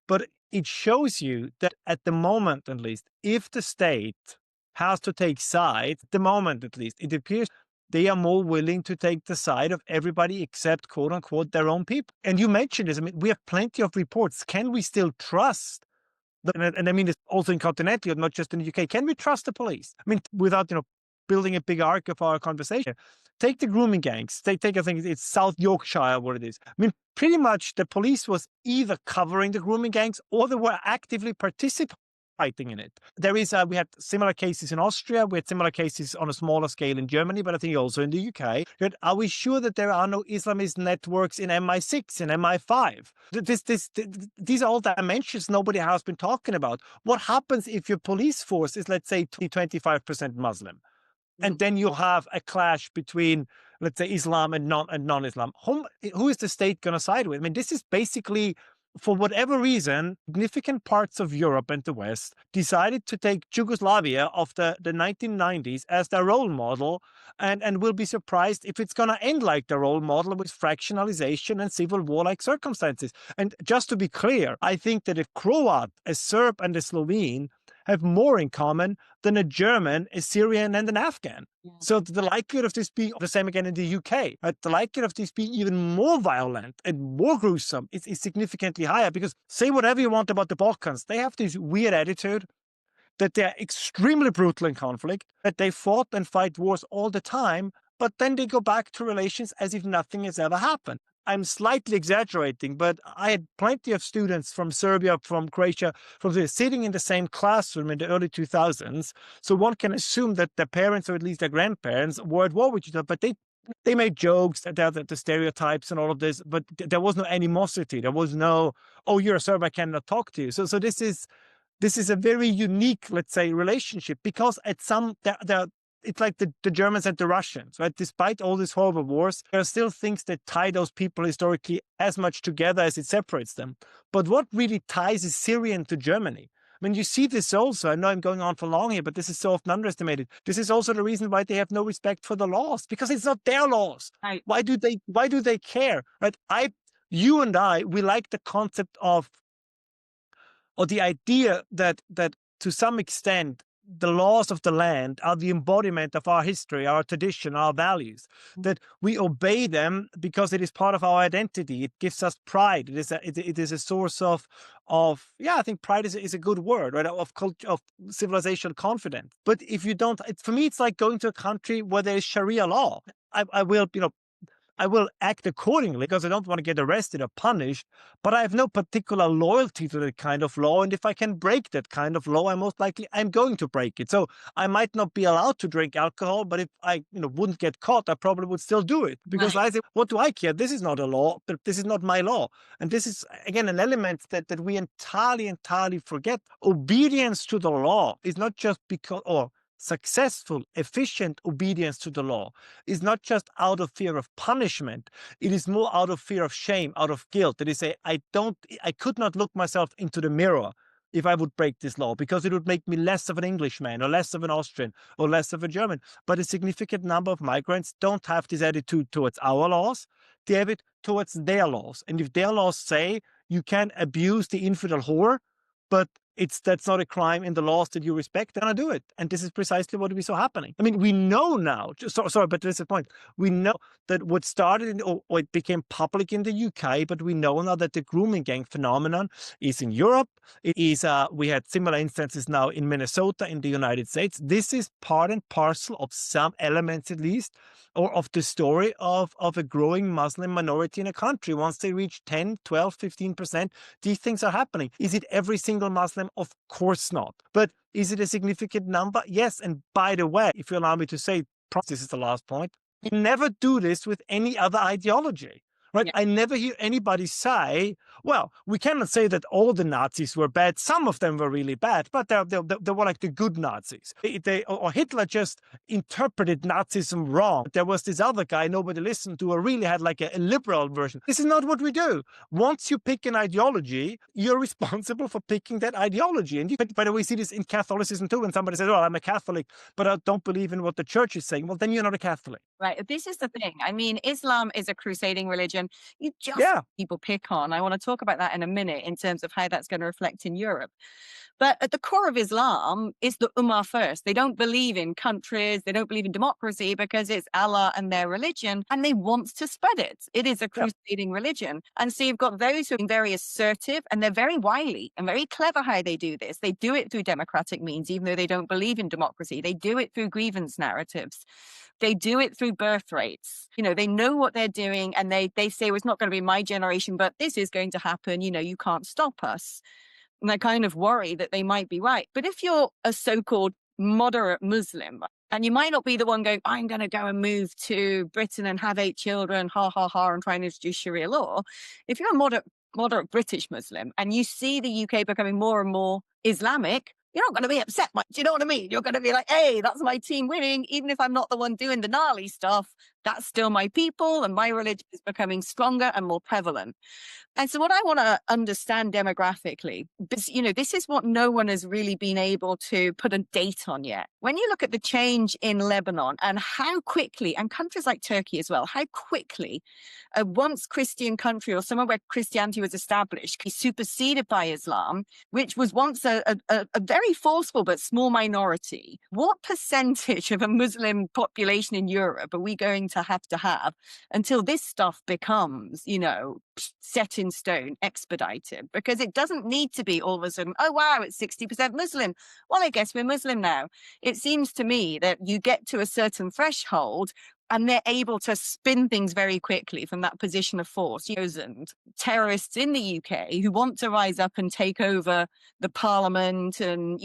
but it shows you that at the moment, at least, if the state has to take sides, at the moment, at least, it appears they are more willing to take the side of everybody except, quote unquote, their own people. And you mentioned this. We have plenty of reports. Can we still trust? And it's also in continental, not just in the UK. Can we trust the police? Without, building a big arc of our conversation. Take the grooming gangs. Take I think it's South Yorkshire, what it is. Pretty much the police was either covering the grooming gangs or they were actively participating in it. There is, we had similar cases in Austria. We had similar cases on a smaller scale in Germany, but I think also in the UK. But are we sure that there are no Islamist networks in MI6 and MI5? These are all dimensions nobody has been talking about. What happens if your police force is, let's say, 25% Muslim? And then you have a clash between, let's say, Islam and non-Islam. Who is the state going to side with? This is basically, for whatever reason, significant parts of Europe and the West decided to take Yugoslavia of the 1990s as their role model and will be surprised if it's going to end like their role model with fractionalization and civil war-like circumstances. And just to be clear, I think that a Croat, a Serb, and a Slovene have more in common than a German, a Syrian, and an Afghan. Yeah. So the likelihood of this being the same again in the UK, the likelihood of this being even more violent and more gruesome is significantly higher, because say whatever you want about the Balkans, they have this weird attitude that they're extremely brutal in conflict, that they fought and fight wars all the time, but then they go back to relations as if nothing has ever happened. I'm slightly exaggerating, but I had plenty of students from Serbia, from Croatia, sitting in the same classroom in the early 2000s. So one can assume that their parents, or at least their grandparents, were at war with each other. But they made jokes, the stereotypes and all of this, but there was no animosity. There was no, oh, you're a Serb, I cannot talk to you. So this is a very unique, let's say, relationship, because at some it's like the Germans and the Russians, right? Despite all these horrible wars, there are still things that tie those people historically as much together as it separates them. But what really ties Syrian to Germany? mean, you see this also. I know I'm going on for long here, but this is so often underestimated. This is also the reason why they have no respect for the laws, because it's not their laws. Right. Why do they care? Right? You and I, we like the concept of, or the idea that to some extent the laws of the land are the embodiment of our history, our tradition, our values, that we obey them because it is part of our identity. It gives us pride. It is a source of yeah, I think pride is a good word, right? Of culture, of civilization, confidence. But if you don't, for me, it's like going to a country where there is Sharia law. I will, I will act accordingly because I don't want to get arrested or punished, but I have no particular loyalty to that kind of law. And if I can break that kind of law, I'm going to break it. So I might not be allowed to drink alcohol, but if I, wouldn't get caught, I probably would still do it because Right. I say, what do I care? This is not a law, but this is not my law. And this is, again, an element that we entirely forget. Obedience to the law is not just because, or successful, efficient obedience to the law is not just out of fear of punishment. It is more out of fear of shame, out of guilt. It is I could not look myself into the mirror if I would break this law because it would make me less of an Englishman or less of an Austrian or less of a German. But a significant number of migrants don't have this attitude towards our laws. They have it towards their laws. And if their laws say you can abuse the infidel whore, but that's not a crime in the laws that you respect, then I do it. And this is precisely what we saw happening. I mean, we know now, sorry, but there's a point. We know that what started or it became public in the UK, but we know now that the grooming gang phenomenon is in Europe. It is, we had similar instances now in Minnesota, in the United States. This is part and parcel of some elements, at least, or of the story of a growing Muslim minority in a country. Once they reach 10, 12, 15%, these things are happening. Is it every single Muslim? Of course not. But is it a significant number? Yes. And by the way, if you allow me to say, this is the last point, we never do this with any other ideology. Right? Yeah. I never hear anybody say, well, we cannot say that all the Nazis were bad. Some of them were really bad, but they were like the good Nazis. Or Hitler just interpreted Nazism wrong. There was this other guy nobody listened to who really had like a liberal version. This is not what we do. Once you pick an ideology, you're responsible for picking that ideology. And by the way, we see this in Catholicism too. When somebody says, well, I'm a Catholic, but I don't believe in what the church is saying. Well, then you're not a Catholic. Right. This is the thing. I mean, Islam is a crusading religion. You just Yeah. people pick on. I want to talk about that in a minute in terms of how that's going to reflect in Europe. But at the core of Islam is the Ummah first. They don't believe in countries. They don't believe in democracy because it's Allah and their religion, and they want to spread it. It is a crusading religion. And so you've got those who are very assertive, and they're very wily and very clever how they do this. They do it through democratic means, even though they don't believe in democracy. They do it through grievance narratives. They do it through birth rates. They know what they're doing, and they say, well, it's not going to be my generation, but this is going to happen. You can't stop us. And I kind of worry that they might be right. But if you're a so-called moderate Muslim, and you might not be the one going, I'm going to go and move to Britain and have 8 children, ha, ha, ha, and try and introduce Sharia law. If you're a moderate British Muslim and you see the UK becoming more and more Islamic, you're not going to be upset much. You know what I mean? You're going to be like, hey, that's my team winning. Even if I'm not the one doing the gnarly stuff, that's still my people, and my religion is becoming stronger and more prevalent. And so what I want to understand demographically, this is what no one has really been able to put a date on yet. When you look at the change in Lebanon and how quickly, and countries like Turkey as well, how quickly a once Christian country or somewhere where Christianity was established is superseded by Islam, which was once a very forceful but small minority. What percentage of a Muslim population in Europe are we going to have until this stuff becomes, set in stone, expedited? Because it doesn't need to be all of a sudden, oh, wow, it's 60% Muslim. Well, I guess we're Muslim now. It seems to me that you get to a certain threshold and they're able to spin things very quickly from that position of force. And terrorists in the UK who want to rise up and take over the parliament and,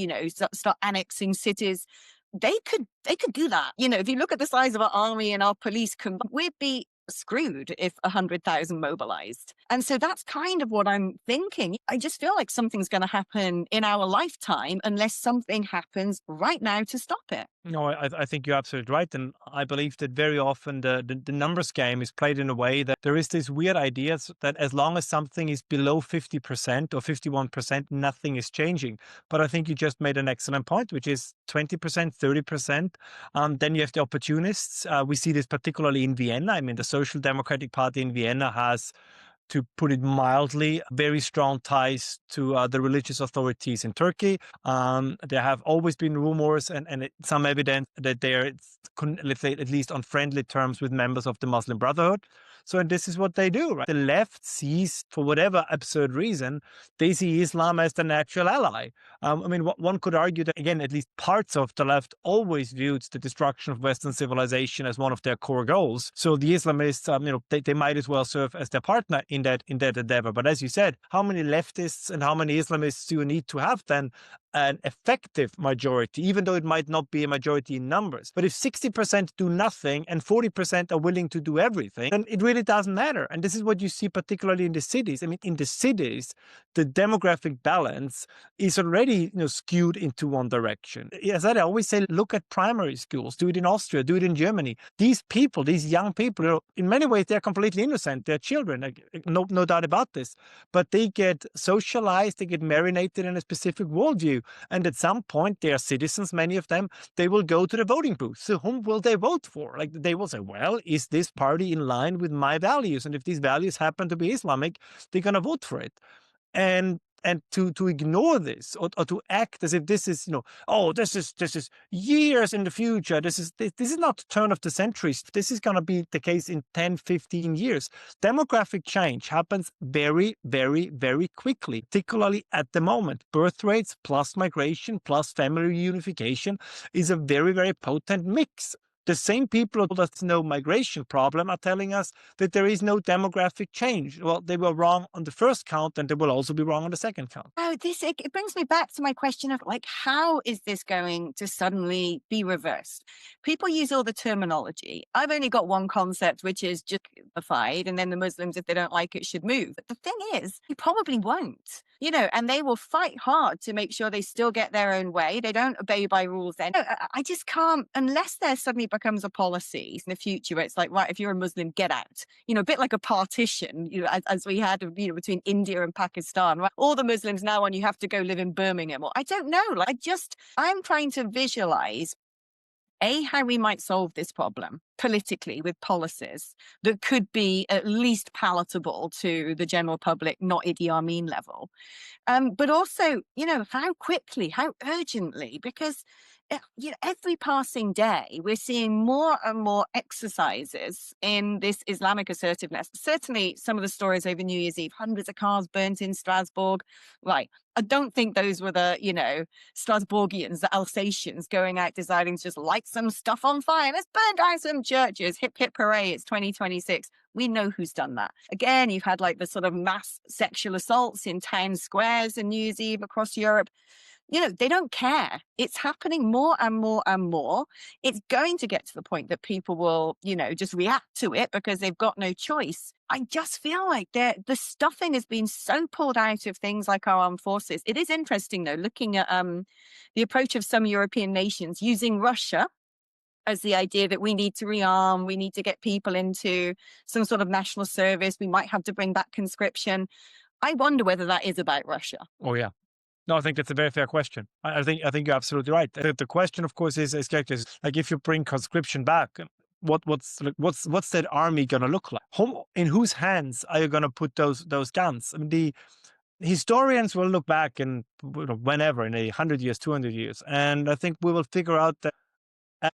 start annexing cities, they could do that. If you look at the size of our army and our police, we'd be screwed if 100,000 mobilized. And so that's kind of what I'm thinking. I just feel like something's going to happen in our lifetime unless something happens right now to stop it. No, I think you're absolutely right. And I believe that very often the numbers game is played in a way that there is this weird idea that as long as something is below 50% or 51%, nothing is changing. But I think you just made an excellent point, which is 20%, 30%. Then you have the opportunists. We see this particularly in Vienna. I mean, the Social Democratic Party in Vienna has, to put it mildly, very strong ties to the religious authorities in Turkey. There have always been rumors and some evidence that they're, let's say, at least on friendly terms with members of the Muslim Brotherhood. So, and this is what they do, right? The left sees, for whatever absurd reason, they see Islam as the natural ally. I mean, one could argue that, again, at least parts of the left always viewed the destruction of Western civilization as one of their core goals. So the Islamists, they might as well serve as their partner in that endeavor. But as you said, how many leftists and how many Islamists do you need to have then an effective majority, even though it might not be a majority in numbers? But if 60% do nothing and 40% are willing to do everything, then it really doesn't matter. And this is what you see particularly in the cities. I mean, in the cities, the demographic balance is already skewed into one direction. As I always say, look at primary schools. Do it in Austria. Do it in Germany. These people, these young people, in many ways, they're completely innocent. They're children. No doubt about this. But they get socialized. They get marinated in a specific worldview. And at some point, they are citizens, many of them. They will go to the voting booth. So whom will they vote for? Like, they will say, well, is this party in line with my values? And if these values happen to be Islamic, they're going to vote for it. And to ignore this or to act as if this is, this is years in the future. This is not the turn of the century. This is going to be the case in 10, 15 years. Demographic change happens very, very, very quickly, particularly at the moment. Birth rates plus migration plus family reunification is a very, very potent mix. The same people who told us no migration problem are telling us that there is no demographic change. Well, they were wrong on the first count, and they will also be wrong on the second count. Oh, it brings me back to my question of how is this going to suddenly be reversed? People use all the terminology. I've only got one concept, which is just justified, and then the Muslims, if they don't like it, should move. But the thing is, they probably won't. And they will fight hard to make sure they still get their own way. They don't obey by rules then. I just can't, unless there suddenly becomes a policy in the future where it's like, right, if you're a Muslim, get out. A bit like a partition, as we had, between India and Pakistan, right? All the Muslims now on, you have to go live in Birmingham. Or I don't know. I'm trying to visualize how we might solve this problem politically with policies that could be at least palatable to the general public, not Idi Amin level. But also, how quickly, how urgently, because every passing day, we're seeing more and more exercises in this Islamic assertiveness. Certainly, some of the stories over New Year's Eve, hundreds of cars burnt in Strasbourg. Right. I don't think those were the, Strasbourgians, the Alsatians going out deciding to just light some stuff on fire. Let's burn down some churches. Hip, hip, hooray. It's 2026. We know who's done that. Again, you've had the sort of mass sexual assaults in town squares and New Year's Eve across Europe. They don't care. It's happening more and more and more. It's going to get to the point that people will, just react to it because they've got no choice. I just feel like the stuffing has been so pulled out of things like our armed forces. It is interesting, though, looking at the approach of some European nations using Russia as the idea that we need to rearm, we need to get people into some sort of national service. We might have to bring back conscription. I wonder whether that is about Russia. Oh, yeah. No, I think that's a very fair question. I think you're absolutely right. The question, of course, is like, if you bring conscription back, what's that army going to look like? In whose hands are you going to put those guns? I mean, the historians will look back and whenever, in 100 years, 200 years, and I think we will figure out that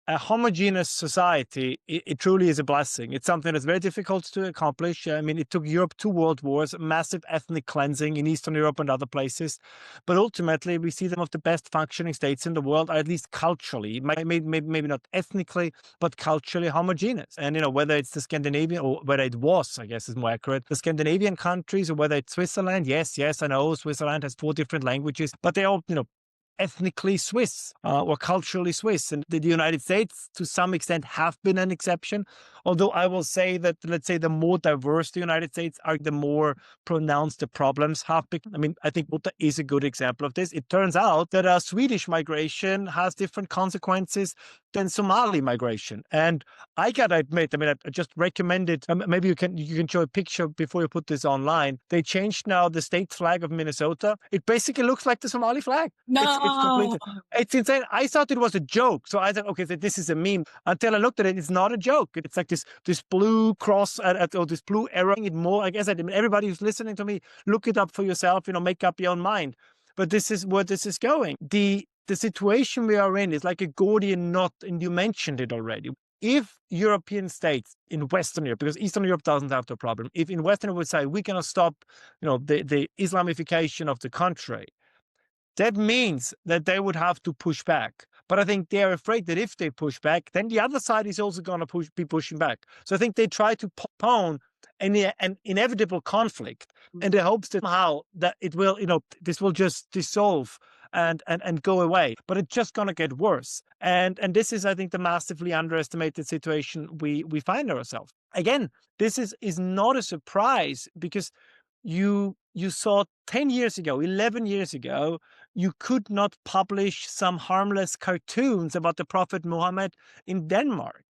a homogeneous society, it truly is a blessing. It's something that's very difficult to accomplish. I mean, it took Europe 2 world wars, massive ethnic cleansing in Eastern Europe and other places. But ultimately, we see some of the best functioning states in the world, or at least culturally, maybe not ethnically, but culturally homogeneous. And, whether it's the Scandinavian, or whether it was, I guess is more accurate, the Scandinavian countries, or whether it's Switzerland. Yes, I know Switzerland has 4 different languages, but they all, ethnically Swiss or culturally Swiss. And the United States, to some extent, have been an exception. Although I will say that, let's say, the more diverse the United States are, the more pronounced the problems have become. I mean, I think Malta is a good example of this. It turns out that Swedish migration has different consequences than Somali migration. And I gotta admit, I mean, I just recommended, maybe you can show a picture before you put this online. They changed now the state flag of Minnesota. It basically looks like the Somali flag. It's completely, it's insane. I thought it was a joke. So I thought, okay, so this is a meme. Until I looked at it, it's not a joke. It's like this blue cross or this blue arrow. It more, I guess, I mean, everybody who's listening to me, look it up for yourself, make up your own mind. But this is where this is going. The situation we are in is like a Gordian knot, and you mentioned it already. If European states in Western Europe, because Eastern Europe doesn't have the problem, if in Western Europe we say we're going to stop, the Islamification of the country, that means that they would have to push back. But I think they're afraid that if they push back, then the other side is also going to be pushing back. So I think they try to postpone an inevitable conflict in the hopes that somehow that it will, this will just dissolve and go away. But it's just going to get worse. And this is, I think, the massively underestimated situation we find ourselves. Again, this is not a surprise, because you saw 10 years ago, 11 years ago, you could not publish some harmless cartoons about the Prophet Muhammad in Denmark.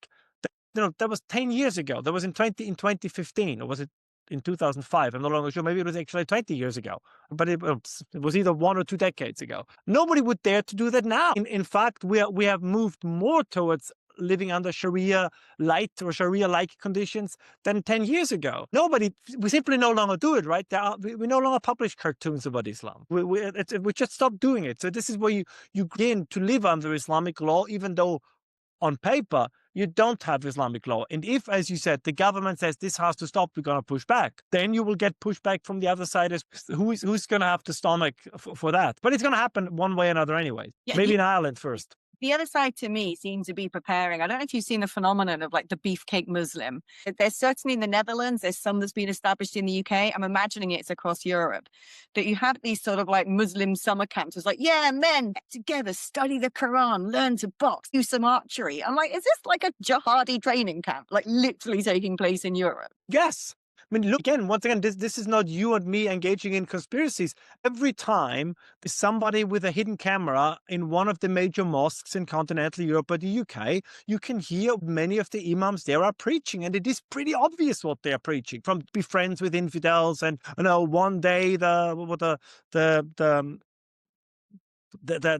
That was 10 years ago. That was in 2015, or was it in 2005? I'm no longer sure. Maybe it was actually 20 years ago, but it was either 1 or 2 decades ago. Nobody would dare to do that now. In fact, we have moved more towards living under Sharia light or Sharia like conditions than 10 years ago. We simply no longer do it, right? We no longer publish cartoons about Islam. We just stopped doing it. So this is where you begin to live under Islamic law, even though on paper you don't have Islamic law. And if, as you said, the government says this has to stop, we're going to push back, then you will get pushback from the other side. Who's going to have the stomach for that? But it's going to happen one way or another anyway. Yeah, maybe in Ireland first. The other side to me seems to be preparing. I don't know if you've seen the phenomenon of like the beefcake Muslim. There's certainly in the Netherlands, there's some that's been established in the UK. I'm imagining it's across Europe, that you have these sort of like Muslim summer camps. It's like, yeah, men, get together, study the Quran, learn to box, do some archery. I'm like, is this like a jihadi training camp, like literally taking place in Europe? Yes. I mean, look, once again, this is not you and me engaging in conspiracies. Every time there's somebody with a hidden camera in one of the major mosques in continental Europe or the UK, you can hear many of the imams there are preaching, and it is pretty obvious what they are preaching. From be friends with infidels, and one day the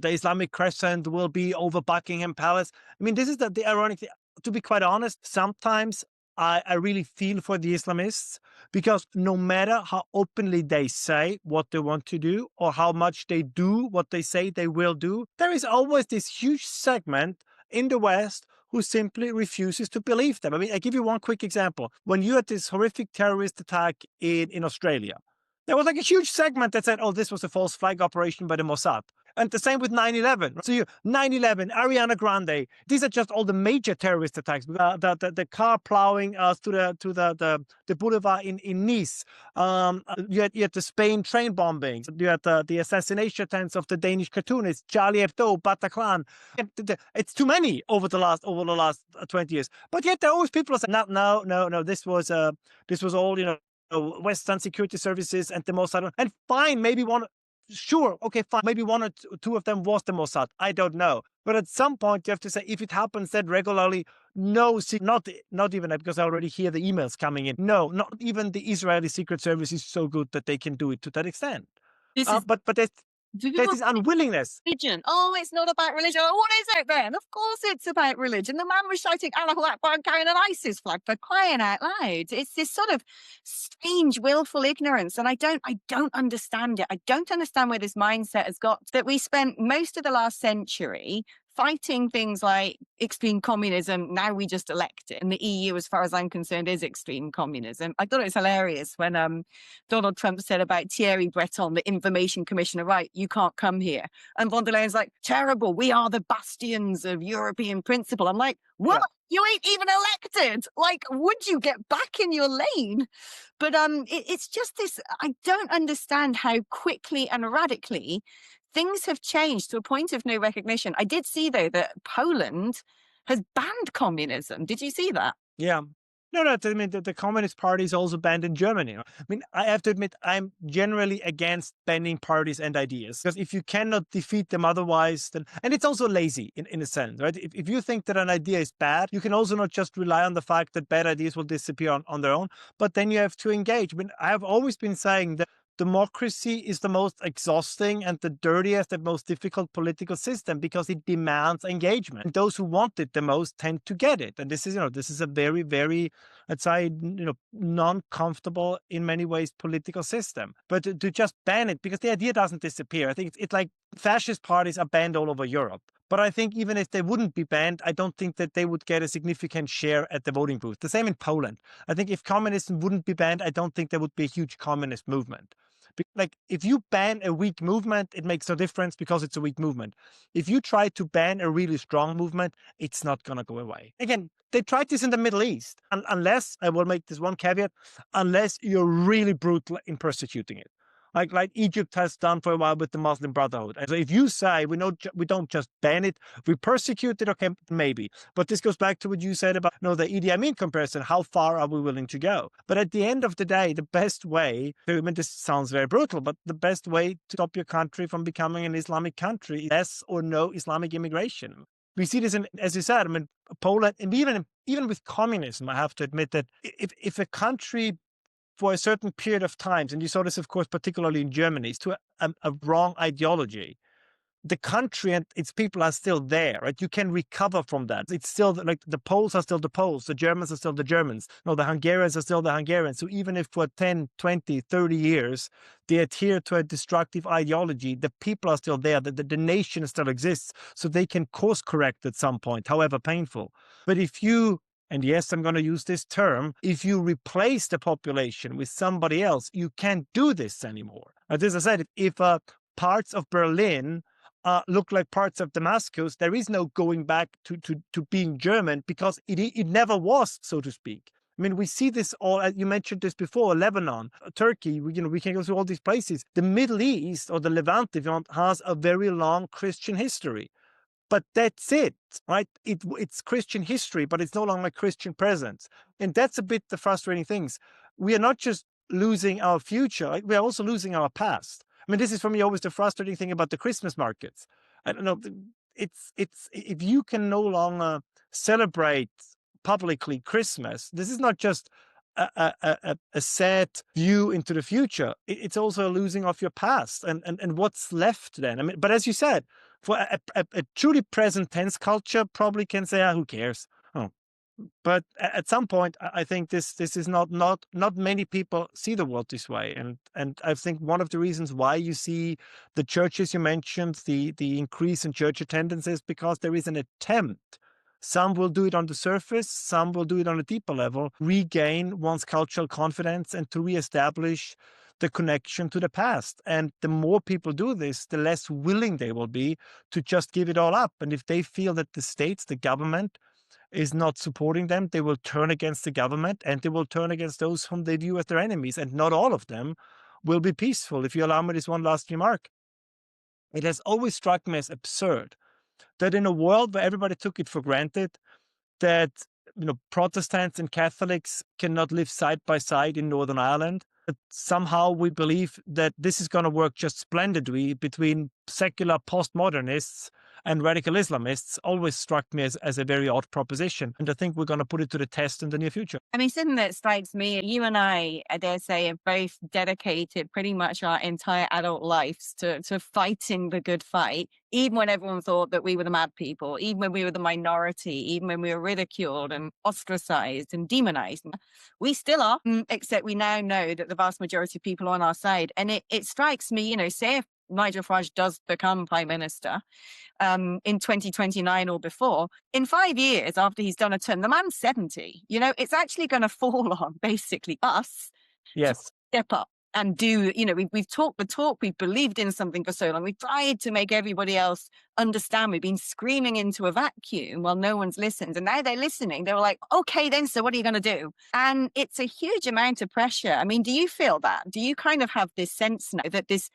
Islamic crescent will be over Buckingham Palace. I mean, this is the ironic thing. To be quite honest, sometimes I really feel for the Islamists, because no matter how openly they say what they want to do or how much they do what they say they will do, there is always this huge segment in the West who simply refuses to believe them. I mean, I give you one quick example. When you had this horrific terrorist attack in Australia, there was like a huge segment that said, oh, this was a false flag operation by the Mossad. And the same with 9/11. So 9/11, Ariana Grande. These are just all the major terrorist attacks. The car plowing to the boulevard in Nice. You had the Spain train bombings. You had the assassination attempts of the Danish cartoonist Charlie Hebdo, Bataclan. It's too many over the last 20 years. But yet there are always people who say, no. This was all Western security services and the Mossad. And fine, maybe one. Sure, okay, fine. Maybe 1 or 2 of them was the Mossad. I don't know. But at some point, you have to say, if it happens that regularly, no, not even because I already hear the emails coming in. No, not even the Israeli Secret Service is so good that they can do it to that extent. But there's this unwillingness. Religion. Oh, it's not about religion. Oh, what is it then? Of course it's about religion. The man was shouting Allahu Akbar and carrying an ISIS flag, for crying out loud. It's this sort of strange, willful ignorance. And I don't understand it. I don't understand where this mindset has got, that we spent most of the last century fighting things like extreme communism. Now we just elect it. And the EU, as far as I'm concerned, is extreme communism. I thought it was hilarious when Donald Trump said about Thierry Breton, the information commissioner, right, you can't come here. And von der Leyen's like, terrible, we are the bastions of European principle. I'm like, what? Yeah. You ain't even elected. Like, would you get back in your lane? But it's just this, I don't understand how quickly and radically things have changed to a point of no recognition. I did see, though, that Poland has banned communism. Did you see that? Yeah. No, no. I mean, the Communist Party is also banned in Germany. I mean, I have to admit, I'm generally against banning parties and ideas because if you cannot defeat them otherwise, then, and it's also lazy in a sense, right? If you think that an idea is bad, you can also not just rely on the fact that bad ideas will disappear on their own, but then you have to engage. I mean, I have always been saying that democracy is the most exhausting and the dirtiest and most difficult political system because it demands engagement. And those who want it the most tend to get it. And this is a very, very, let's say, non-comfortable in many ways political system. But to just ban it because the idea doesn't disappear. I think it's like fascist parties are banned all over Europe. But I think even if they wouldn't be banned, I don't think that they would get a significant share at the voting booth. The same in Poland. I think if communism wouldn't be banned, I don't think there would be a huge communist movement. Like if you ban a weak movement, it makes no difference because it's a weak movement. If you try to ban a really strong movement, it's not going to go away. Again, they tried this in the Middle East, unless, I will make this one caveat, unless you're really brutal in persecuting it. Like Egypt has done for a while with the Muslim Brotherhood. And so if you say we don't just ban it, we persecute it, okay, maybe. But this goes back to what you said about the Idi Amin comparison. How far are we willing to go? But at the end of the day, the best way, I mean, this sounds very brutal, but the best way to stop your country from becoming an Islamic country is less or no Islamic immigration. We see this in, as you said, I mean, Poland, and even with communism, I have to admit that if a country for a certain period of times, and you saw this, of course, particularly in Germany, to a wrong ideology, the country and its people are still there, right? You can recover from that. It's still like the Poles are still the Poles, the Germans are still the Germans. No, the Hungarians are still the Hungarians. So even if for 10, 20, 30 years, they adhere to a destructive ideology, the people are still there, the nation still exists, so they can course correct at some point, however painful. But if you, and yes, I'm going to use this term, if you replace the population with somebody else, you can't do this anymore. As I said, if parts of Berlin look like parts of Damascus, there is no going back to being German because it never was, so to speak. I mean, we see this all, you mentioned this before, Lebanon, Turkey, we can go to all these places. The Middle East, or the Levant, if you want, has a very long Christian history. But that's it, right? It's Christian history, but it's no longer Christian presence. And that's a bit the frustrating things. We are not just losing our future, right? We are also losing our past. I mean, this is for me always the frustrating thing about the Christmas markets. I don't know, it's if you can no longer celebrate publicly Christmas, this is not just a sad view into the future. It's also a losing of your past and what's left then. I mean, but as you said, for a truly present tense culture probably can say, who cares? Oh. But at some point, I think this is not many people see the world this way, and I think one of the reasons why you see the churches you mentioned, the increase in church attendance is because there is an attempt. Some will do it on the surface, some will do it on a deeper level, regain one's cultural confidence and to reestablish the connection to the past. And the more people do this, the less willing they will be to just give it all up. And if they feel that the states, the government, is not supporting them, they will turn against the government and they will turn against those whom they view as their enemies. And not all of them will be peaceful. If you allow me this one last remark, it has always struck me as absurd that in a world where everybody took it for granted that Protestants and Catholics cannot live side by side in Northern Ireland, that somehow we believe that this is going to work just splendidly between secular postmodernists and radical Islamists, always struck me as a very odd proposition. And I think we're going to put it to the test in the near future. I mean, something that strikes me, you and I dare say, have both dedicated pretty much our entire adult lives to fighting the good fight, even when everyone thought that we were the mad people, even when we were the minority, even when we were ridiculed and ostracized and demonized. We still are, except we now know that the vast majority of people are on our side. And it strikes me, say if Nigel Farage does become Prime Minister in 2029 or before, in 5 years after he's done a term, the man's 70, it's actually going to fall on basically us. Yes. To step up and do, we've talked the talk, we've believed in something for so long, we've tried to make everybody else understand, we've been screaming into a vacuum while no one's listened, and now they're listening. They're like, okay then, so what are you going to do? And it's a huge amount of pressure. I mean, do you feel that? Do you kind of have this sense now that this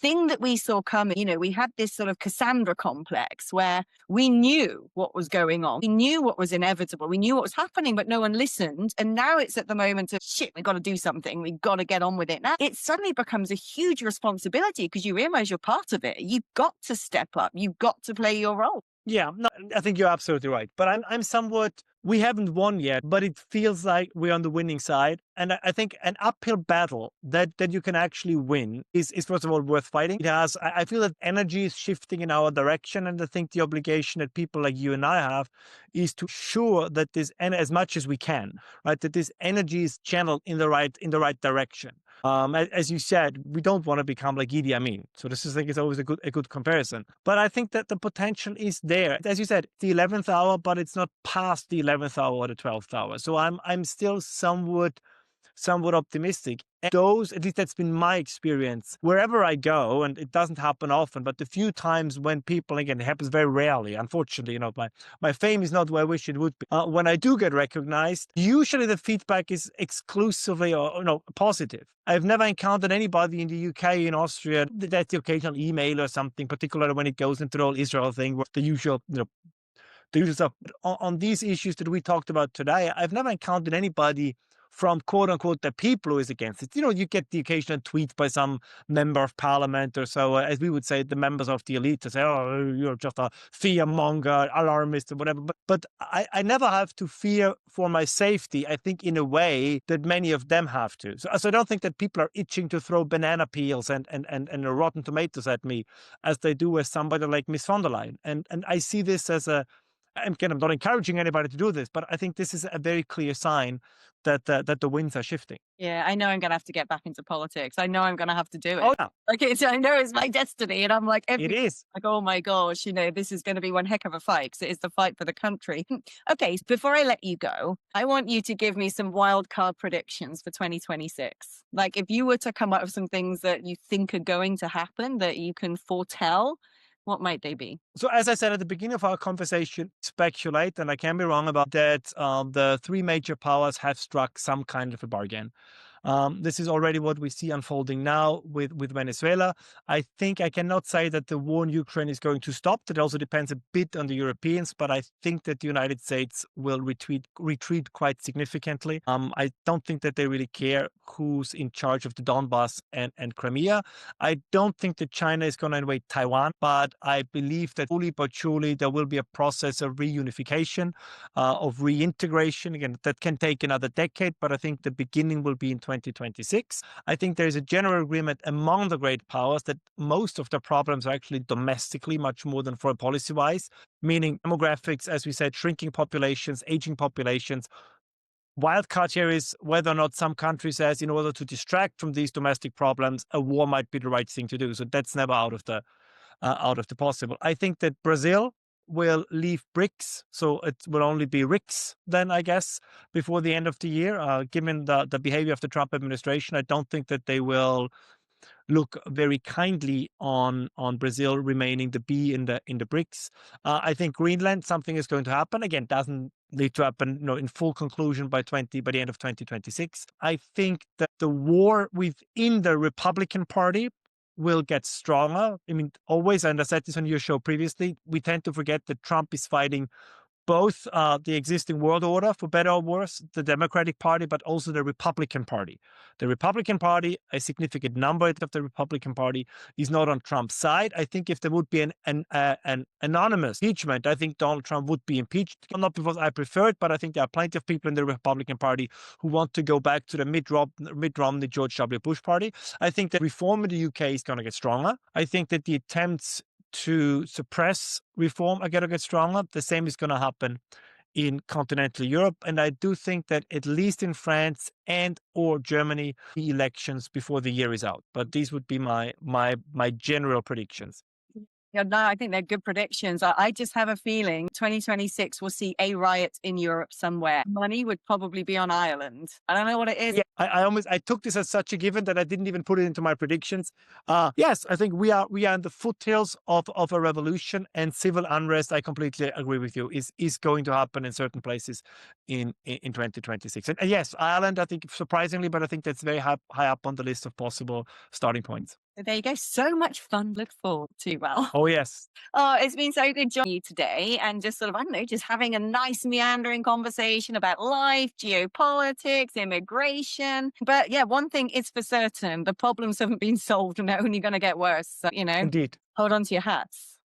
thing that we saw coming, we had this sort of Cassandra complex where we knew what was going on. We knew what was inevitable. We knew what was happening, but no one listened. And now it's at the moment of shit, we've got to do something. We've got to get on with it. Now it suddenly becomes a huge responsibility because you realize you're part of it. You've got to step up. You've got to play your role. Yeah, no, I think you're absolutely right. But I'm somewhat, we haven't won yet, but it feels like we're on the winning side. And I think an uphill battle that you can actually win is first of all worth fighting. I feel that energy is shifting in our direction. And I think the obligation that people like you and I have is to ensure that this, and as much as we can, right, that this energy is channeled in the right direction. As you said, we don't want to become like Idi Amin. So this is, I think, is always a good comparison. But I think that the potential is there. As you said, the 11th hour, but it's not past the 11th hour or the 12th hour. So I'm still somewhat optimistic. And those, at least that's been my experience, wherever I go, and it doesn't happen often, but the few times when people, again, it happens very rarely, unfortunately, my fame is not where I wish it would be. When I do get recognized, usually the feedback is exclusively or positive. I've never encountered anybody in the UK, in Austria, that's the occasional email or something, particularly when it goes into the whole Israel thing, the usual, the usual stuff. On these issues that we talked about today, I've never encountered anybody from quote unquote the people who is against it. You get the occasional tweet by some member of parliament or so, as we would say, the members of the elite to say, oh, you're just a fear monger, alarmist, or whatever. But I never have to fear for my safety, I think, in a way that many of them have to. So I don't think that people are itching to throw banana peels and rotten tomatoes at me as they do with somebody like Miss von der Leyen. And I see this as I'm not encouraging anybody to do this, but I think this is a very clear sign that the winds are shifting. Yeah, I know I'm going to have to get back into politics. I know I'm going to have to do it. Oh, yeah. I know it's my destiny. And I'm like, it is. Like, oh my gosh, this is going to be one heck of a fight because it is the fight for the country. Okay, before I let you go, I want you to give me some wildcard predictions for 2026. Like if you were to come up with some things that you think are going to happen that you can foretell, what might they be? So as I said at the beginning of our conversation, speculate, and I can be wrong about that, the three major powers have struck some kind of a bargain. This is already what we see unfolding now with Venezuela. I think I cannot say that the war in Ukraine is going to stop. That also depends a bit on the Europeans, but I think that the United States will retreat quite significantly. I don't think that they really care who's in charge of the Donbass and Crimea. I don't think that China is going to invade Taiwan, but I believe that slowly but surely there will be a process of reunification, of reintegration. Again, that can take another decade, but I think the beginning will be in 2026. I think there is a general agreement among the great powers that most of the problems are actually domestically, much more than foreign policy-wise, meaning demographics, as we said, shrinking populations, aging populations. Wildcard here is whether or not some country says, in order to distract from these domestic problems, a war might be the right thing to do. So that's never out of the possible. I think that Brazil will leave BRICS, so it will only be RICS then, I guess, before the end of the year. Given the behavior of the Trump administration, I don't think that they will look very kindly on Brazil remaining the B in the BRICS. I think Greenland, something is going to happen. Again, doesn't need to happen in full conclusion by the end of 2026. I think that the war within the Republican Party will get stronger. I mean, always, and I said this on your show previously, we tend to forget that Trump is fighting both the existing world order, for better or worse, the Democratic Party, but also the Republican Party. The Republican Party, a significant number of the Republican Party, is not on Trump's side. I think if there would be an anonymous impeachment, I think Donald Trump would be impeached. Not because I prefer it, but I think there are plenty of people in the Republican Party who want to go back to the Mitt Romney, George W. Bush party. I think that reform in the UK is going to get stronger. I think that the attempts to suppress reform are going to get stronger. The same is going to happen in continental Europe. And I do think that at least in France and or Germany, the elections before the year is out. But these would be my general predictions. Yeah, no, I think they're good predictions. I just have a feeling 2026 will see a riot in Europe somewhere. Money would probably be on Ireland. I don't know what it is. Yeah, I took this as such a given that I didn't even put it into my predictions. Yes, I think we are in the foothills of a revolution, and civil unrest, I completely agree with you, is going to happen in certain places in 2026. And yes, Ireland, I think surprisingly, but I think that's very high up on the list of possible starting points. There you go. So much fun to look forward to, Well. Oh, yes. Oh, it's been so good joining you today and just sort of, I don't know, just having a nice meandering conversation about life, geopolitics, immigration. But yeah, one thing is for certain, the problems haven't been solved and they're only going to get worse. So, Indeed. hold on to your hats.